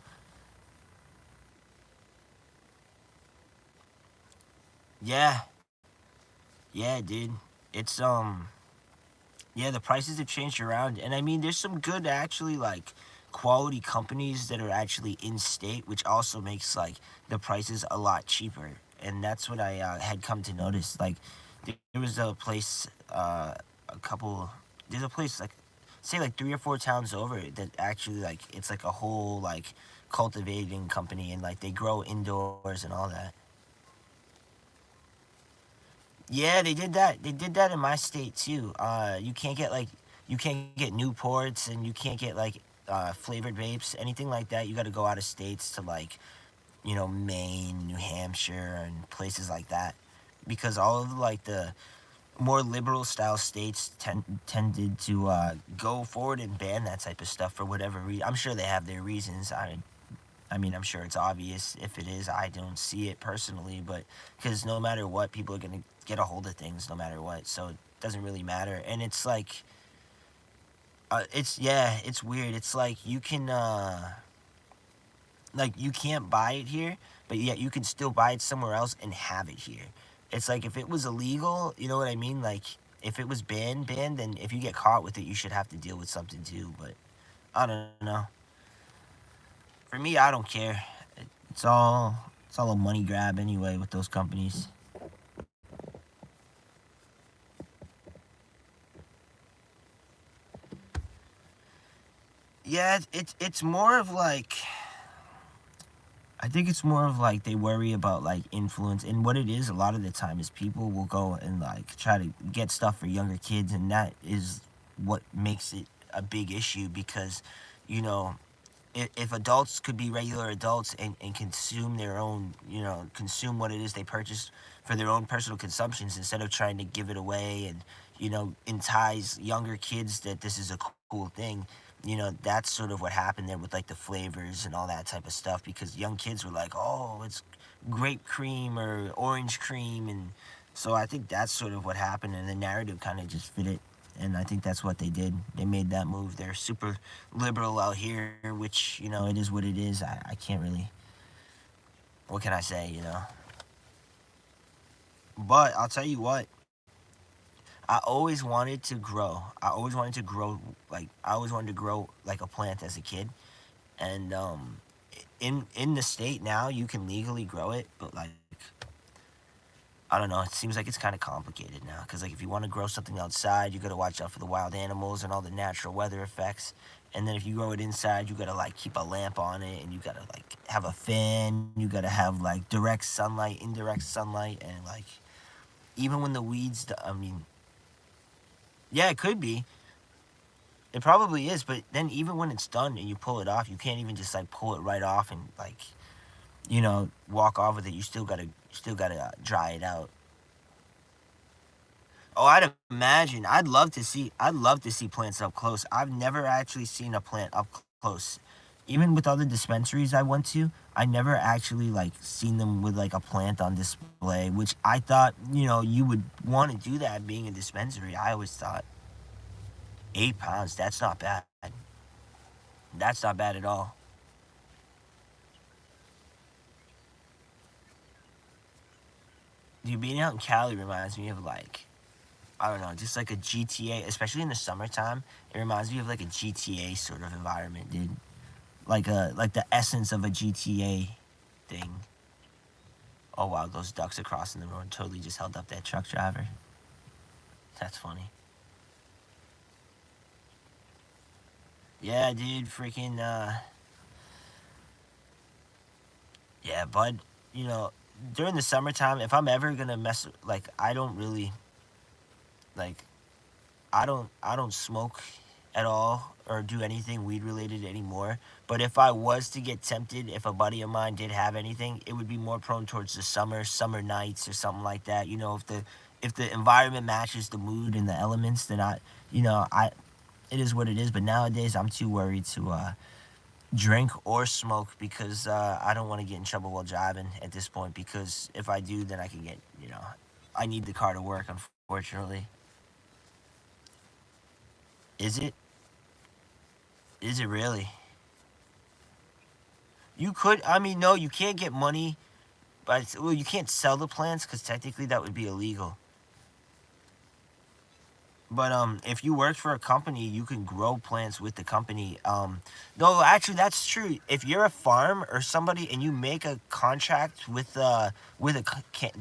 yeah, yeah, dude, it's yeah, the prices have changed around, and I mean, there's some good actually like quality companies that are actually in state, which also makes like the prices a lot cheaper, and that's what I had come to notice. Like there was a place, a couple, there's a place like say like 3 or 4 towns over that actually like it's like a whole like cultivating company, and like they grow indoors and all that. Yeah, they did that. They did that in my state too. You can't get Newports, and you can't get like flavored vapes, anything like that. You got to go out of states to like Maine, New Hampshire, and places like that, because all of like the more liberal style states tended to go forward and ban that type of stuff for whatever reason. I'm sure they have their reasons. I mean, I'm sure it's obvious. If it is, I don't see it personally, but because no matter what, people are gonna get a hold of things no matter what, so it doesn't really matter. And it's like, it's weird. It's like you can't buy it here, but yet you can still buy it somewhere else and have it here. It's like if it was illegal, you know what I mean? Like if it was banned, then if you get caught with it, you should have to deal with something too. But I don't know. For me, I don't care. It's all a money grab anyway with those companies. Yeah, it's more of like, I think it's more of like they worry about like influence, and what it is a lot of the time is people will go and like try to get stuff for younger kids, and that is what makes it a big issue because you know if adults could be regular adults and consume their own, consume what it is they purchase for their own personal consumptions instead of trying to give it away and, entice younger kids that this is a cool thing, that's sort of what happened there with like the flavors and all that type of stuff because young kids were like, oh, it's grape cream or orange cream. And so I think that's sort of what happened, and the narrative kind of just fit it, and I think that's what they did. They made that move. They're super liberal out here, which it is what it is. I can't really. What can I say? But I'll tell you what. I always wanted to grow. I always wanted to grow I always wanted to grow like a plant as a kid, and in the state now you can legally grow it, but like I don't know. It seems like it's kind of complicated now because, like, if you want to grow something outside, you got to watch out for the wild animals and all the natural weather effects. And then if you grow it inside, you got to like keep a lamp on it, and you got to like have a fan. You got to have like direct sunlight, indirect sunlight, and like even when the weeds, I mean, yeah, it could be. It probably is, but then even when it's done and you pull it off, you can't even just like pull it right off and like walk off with it. You still gotta dry it out. Oh, I'd imagine. I'd love to see plants up close. I've never actually seen a plant up close. Even with other dispensaries I went to, I never actually like seen them with like a plant on display, which I thought, you would want to do that being a dispensary. I always thought 8 pounds, that's not bad. That's not bad at all. Dude, being out in Cali reminds me of like I don't know, just like a GTA, especially in the summertime. It reminds me of like a GTA sort of environment, dude. Like the essence of a GTA thing. Oh wow, those ducks are crossing the road totally just held up that truck driver. That's funny. Yeah, dude, freaking yeah, bud. You know, during the summertime, if I'm ever gonna mess like I don't really like I don't smoke at all or do anything weed related anymore. But if I was to get tempted, if a buddy of mine did have anything, it would be more prone towards the summer nights or something like that. If the environment matches the mood and the elements, then I it is what it is. But nowadays I'm too worried to drink or smoke because I don't want to get in trouble while driving at this point because if I do, then I can get I need the car to work, unfortunately. Is it? Is it really? You could. I mean, no, you can't get money, but well, you can't sell the plants because technically that would be illegal. But if you work for a company, you can grow plants with the company. No, actually, that's true. If you're a farm or somebody and you make a contract with a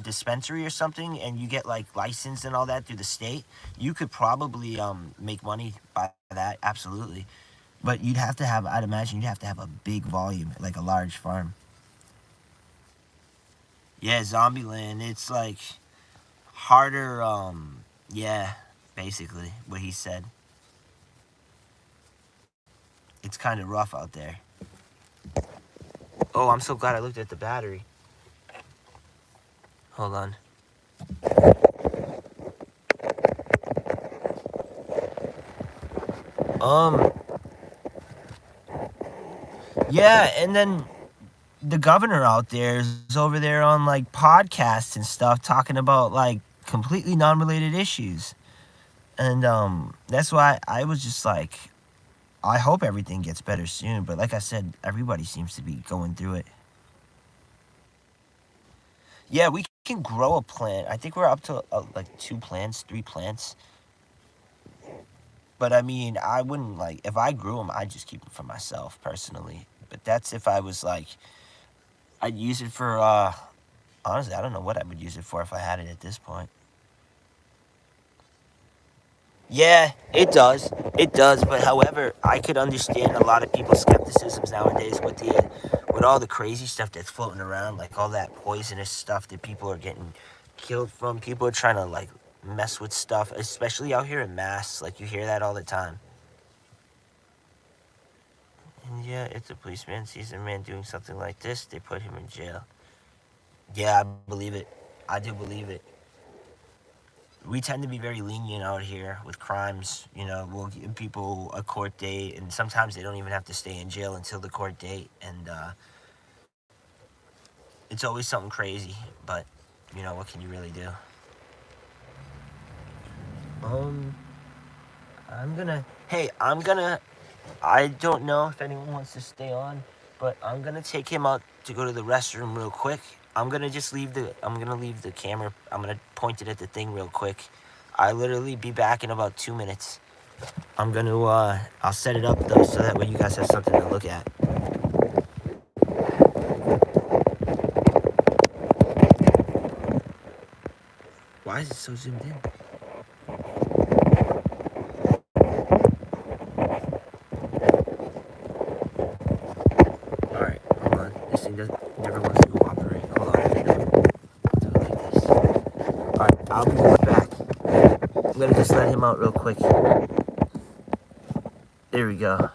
dispensary or something, and you get like licensed and all that through the state, you could probably make money by that. Absolutely. But you'd have to have, I'd imagine you'd have to have a big volume, like a large farm. Yeah, Zombieland, it's like harder, yeah, basically what he said. It's kind of rough out there. Oh, I'm so glad I looked at the battery. Hold on. Um, yeah, and then the governor out there is over there on like podcasts and stuff talking about like completely non-related issues. And that's why I was just like, I hope everything gets better soon, but like I said, everybody seems to be going through it. Yeah, we can grow a plant. I think we're up to like 2 plants, 3 plants. But I mean, I wouldn't like if I grew them, I'd just keep them for myself personally. But that's if I was like, I'd use it for. Honestly, I don't know what I would use it for if I had it at this point. Yeah, it does. It does. But however, I could understand a lot of people's skepticisms nowadays with all the crazy stuff that's floating around, like all that poisonous stuff that people are getting killed from. People are trying to like mess with stuff, especially out here in Mass. Like you hear that all the time. And yeah, if the policeman sees a man doing something like this, they put him in jail. Yeah, I believe it. I do believe it. We tend to be very lenient out here with crimes. You know, we'll give people a court date, and sometimes they don't even have to stay in jail until the court date. And it's always something crazy, but you know, what can you really do? Um, I'm gonna. I don't know if anyone wants to stay on, but I'm gonna take him out to go to the restroom real quick. I'm gonna leave the camera. I'm gonna point it at the thing real quick. I literally be back in about 2 minutes. I'll set it up though so that way you guys have something to look at. Why is it so zoomed in? Alright, hold on. This thing never wants to cooperate. Hold on. I'll do it like this. Alright, I'll be right back. I'm gonna just let him out real quick. There we go.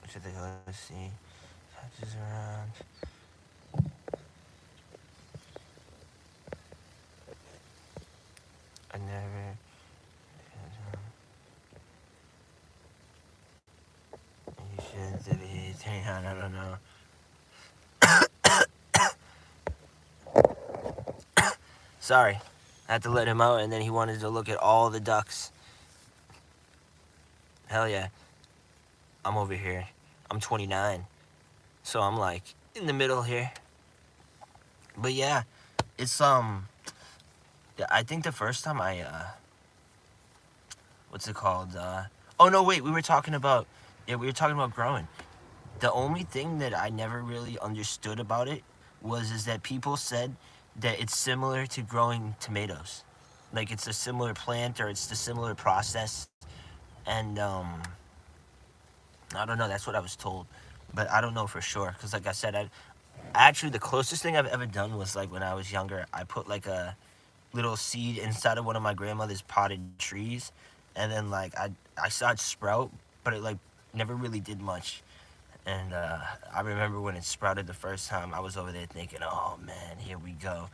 What should they go to see? Touches around. I never. You should be. I don't know. Sorry. I had to let him out, and then he wanted to look at all the ducks. Hell yeah. I'm over here. I'm 29. So I'm like in the middle here. But yeah, it's I think the first time what's it called? Oh no, wait, we were talking about growing. The only thing that I never really understood about it is that people said that it's similar to growing tomatoes. Like it's a similar plant or it's the similar process. And I don't know, that's what I was told. But I don't know for sure cuz like I said actually the closest thing I've ever done was like when I was younger, I put like a little seed inside of one of my grandmother's potted trees and then like I saw it sprout, but it like never really did much. And I remember when it sprouted the first time, I was over there thinking, oh man, here we go.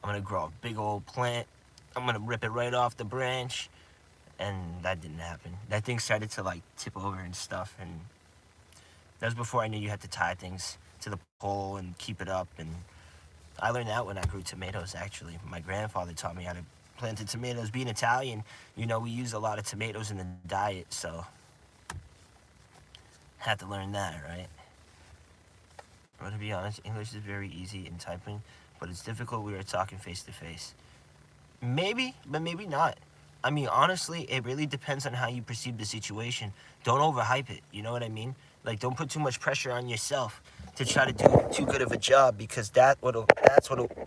I'm gonna grow a big old plant. I'm gonna rip it right off the branch. And that didn't happen. That thing started to like tip over and stuff. And that was before I knew you had to tie things to the pole and keep it up. And I learned that when I grew tomatoes, actually. My grandfather taught me how to plant the tomatoes. Being Italian, you know, we use a lot of tomatoes in the diet, so had to learn that, right? But to be honest, English is very easy in typing, but it's difficult when we are talking face to face. Maybe, but maybe not. I mean, honestly, it really depends on how you perceive the situation. Don't overhype it, you know what I mean? Like, don't put too much pressure on yourself to try to do too good of a job because that's what'll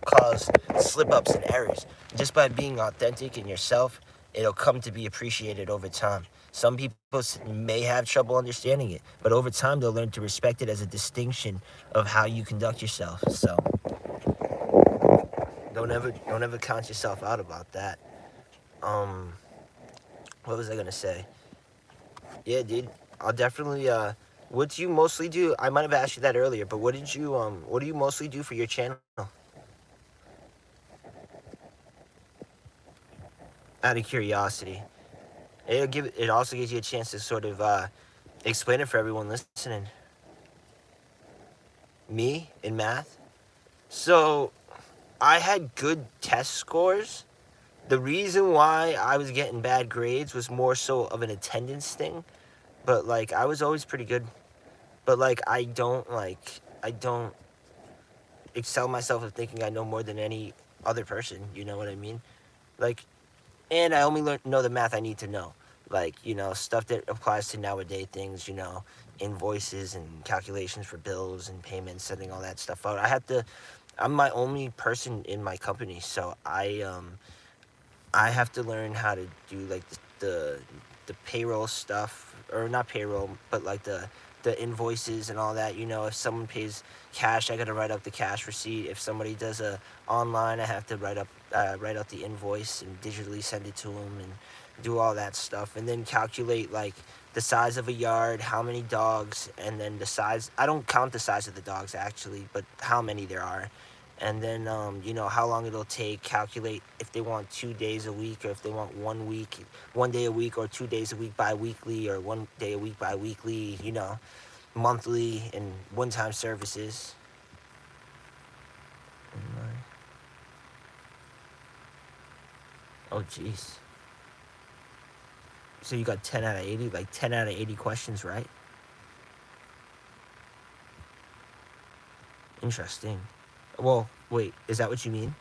cause slip-ups and errors. Just by being authentic in yourself, it'll come to be appreciated over time. Some people may have trouble understanding it, but over time they'll learn to respect it as a distinction of how you conduct yourself. So don't ever count yourself out about that. What was I gonna say? Yeah, dude, I'll definitely what do you mostly do? I might have asked you that earlier, but what do you mostly do for your channel? Out of curiosity. It also gives you a chance to sort of explain it for everyone listening. Me in math. So I had good test scores. The reason why I was getting bad grades was more so of an attendance thing. But like I was always pretty good. But like I don't excel myself of thinking I know more than any other person, you know what I mean? Like, and I only know the math I need to know. Like, you know, stuff that applies to nowadays things, you know, invoices and calculations for bills and payments, sending all that stuff out. I'm my only person in my company, so I have to learn how to do like the payroll stuff, or not payroll, but like the invoices and all that. You know, if someone pays cash, I got to write up the cash receipt. If somebody does a online, I have to write out the invoice and digitally send it to them and do all that stuff, and then calculate like the size of a yard, how many dogs, and then the size. I don't count the size of the dogs actually, but how many there are. And then, you know, how long it'll take, calculate if they want 2 days a week or if they want 1 day a week or 2 days a week bi-weekly or 1 day a week bi-weekly, you know, monthly and one-time services. Oh, jeez. So you got 10 out of 80, like 10 out of 80 questions, right? Interesting. Well, wait, is that what you mean?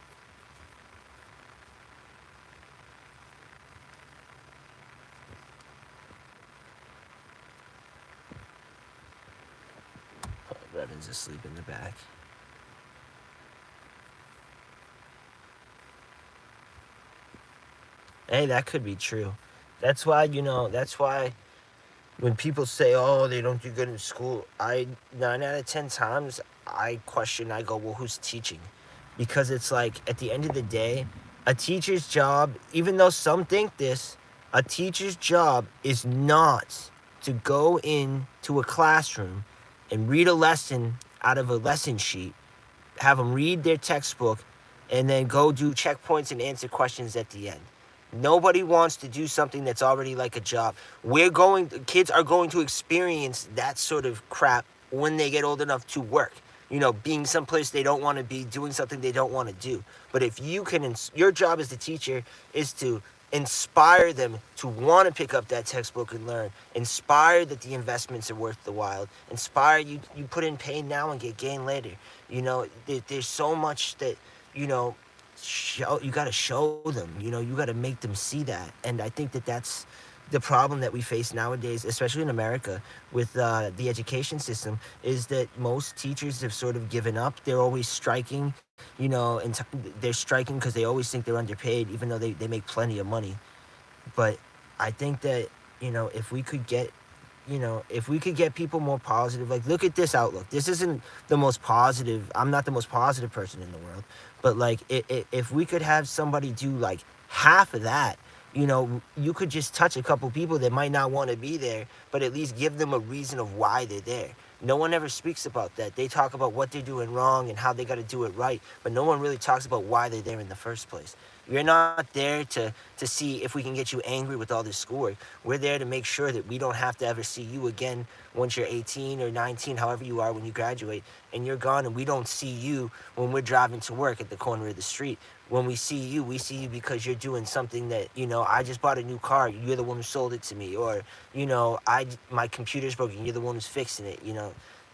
Oh, Revan's asleep in the back. Hey, that could be true. That's why, when people say, oh, they don't do good in school, 9 out of 10 times, I go, well, who's teaching? Because it's like, at the end of the day, a teacher's job, even though some think this, A teacher's job is not to go into a classroom and read a lesson out of a lesson sheet, have them read their textbook, and then go do checkpoints and answer questions at the end. Nobody wants to do something that's already like a job. Kids are going to experience that sort of crap when they get old enough to work. Being someplace they don't want to be, doing something they don't want to do. But if you can, your job as the teacher is to inspire them to want to pick up that textbook and learn, inspire that the investments are worth the while, inspire you put in pain now and get gain later. There's so much that, you know, you got to show them, you got to make them see that. And I think that that's the problem that we face nowadays, especially in America, with the education system, is that most teachers have sort of given up. They're always striking, and they're striking because they always think they're underpaid, even though they make plenty of money. But I think that, if we could get, people more positive, like, look at this outlook. This isn't the most positive. I'm not the most positive person in the world, but like, if we could have somebody do like half of that, you could just touch a couple people that might not want to be there, but at least give them a reason of why they're there. No one ever speaks about that. They talk about what they're doing wrong and how they got to do it right, but no one really talks about why they're there in the first place. We're not there to see if we can get you angry with all this schoolwork. We're there to make sure that we don't have to ever see you again once you're 18 or 19, however you are when you graduate, and you're gone, and we don't see you when we're driving to work at the corner of the street. When we see you because you're doing something that, I just bought a new car, you're the one who sold it to me, or, my computer's broken, you're the one who's fixing it,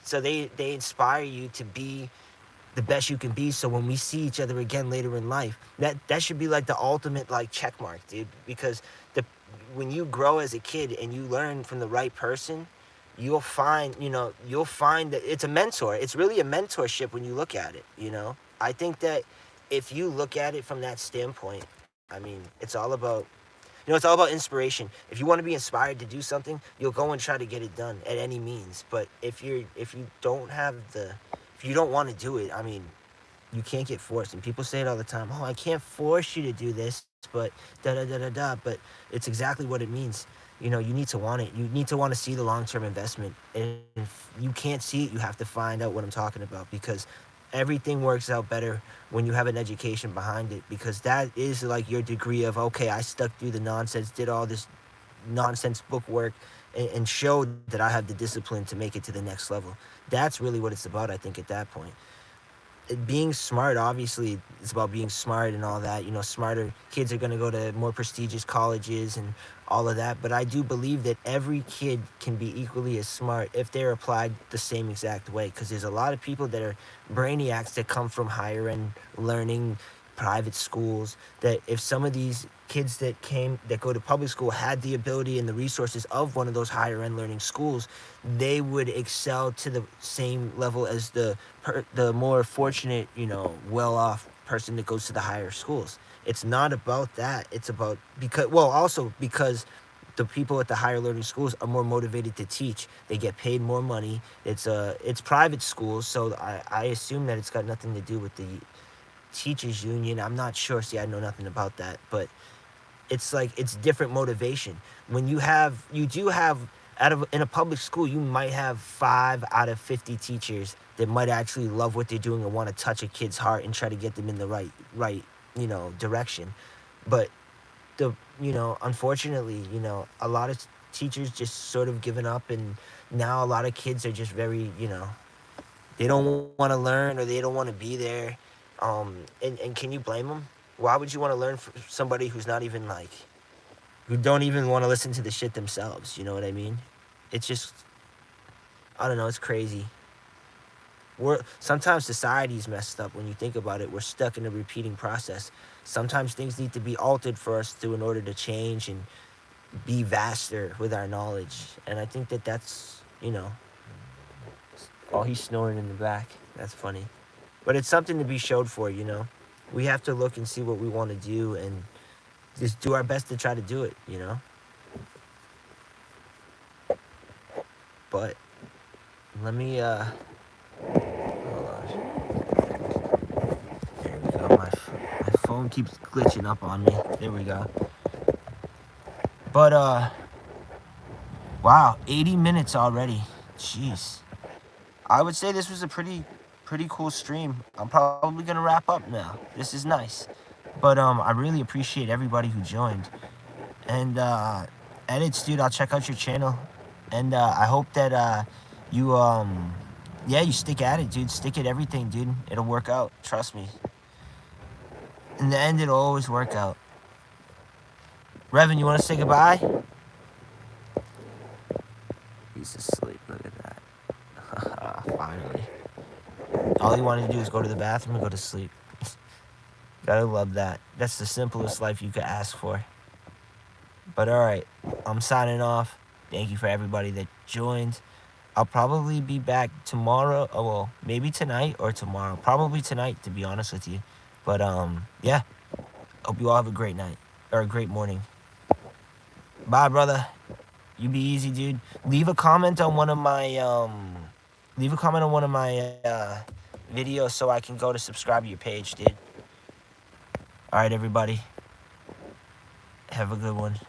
So they inspire you to be the best you can be, so when we see each other again later in life, that should be like the ultimate like check mark, dude. Because when you grow as a kid and you learn from the right person, you'll find that it's a mentor. It's really a mentorship when you look at it. I think that if you look at it from that standpoint, I mean, it's all about inspiration. If you want to be inspired to do something, you'll go and try to get it done at any means. But if you don't if you don't want to do it, I mean, you can't get forced. And people say it all the time. Oh, I can't force you to do this, but da da da da da. But it's exactly what it means. You need to want it. You need to want to see the long-term investment. And if you can't see it, you have to find out what I'm talking about, because everything works out better when you have an education behind it, because that is like your degree of, okay, I stuck through the nonsense, did all this nonsense book work, and showed that I have the discipline to make it to the next level. That's really what it's about, I think, at that point. Being smart, obviously, it's about being smart and all that. Smarter kids are going to go to more prestigious colleges and all of that. But I do believe that every kid can be equally as smart if they're applied the same exact way. Because there's a lot of people that are brainiacs that come from higher end learning, private schools, that if some of these kids that go to public school had the ability and the resources of one of those higher end learning schools, they would excel to the same level as the more fortunate, well off person that goes to the higher schools. It's not about that. It's about because the people at the higher learning schools are more motivated to teach. They get paid more money. It's private schools, so I assume that it's got nothing to do with the teachers union. I'm not sure. See, I know nothing about that, but it's like, it's different motivation. When you do have in a public school, you might have 5 out of 50 teachers that might actually love what they're doing and want to touch a kid's heart and try to get them in the right direction. But unfortunately, a lot of teachers just sort of given up, and now a lot of kids are just very, they don't want to learn, or they don't want to be there. And can you blame them? Why would you want to learn from somebody who's not even who don't even want to listen to the shit themselves? You know what I mean? It's just, I don't know, it's crazy. Sometimes society's messed up when you think about it. We're stuck in a repeating process. Sometimes things need to be altered for us in order to change and be vaster with our knowledge. And I think that's, oh, he's snoring in the back. That's funny. But it's something to be showed for, We have to look and see what we want to do and just do our best to try to do it, But let me, hold on. There we go. My phone keeps glitching up on me. There we go. But, wow, 80 minutes already. Jeez. I would say this was a pretty cool stream. I'm probably going to wrap up now. This is nice. But, I really appreciate everybody who joined. And, edits, dude, I'll check out your channel. And, I hope that, you, yeah, you stick at it, dude. Stick at everything, dude. It'll work out. Trust me. In the end, it'll always work out. Revan, you want to say goodbye? He's asleep. Look at that. Finally. All he wanted to do is go to the bathroom and go to sleep. Gotta love that. That's the simplest life you could ask for. But alright, I'm signing off. Thank you for everybody that joined. I'll probably be back tomorrow. Oh, well, maybe tonight or tomorrow. Probably tonight, to be honest with you. But, yeah. Hope you all have a great night. Or a great morning. Bye, brother. You be easy, dude. Leave a comment on one of my, videos so I can go to subscribe to your page, dude. Alright, everybody. Have a good one.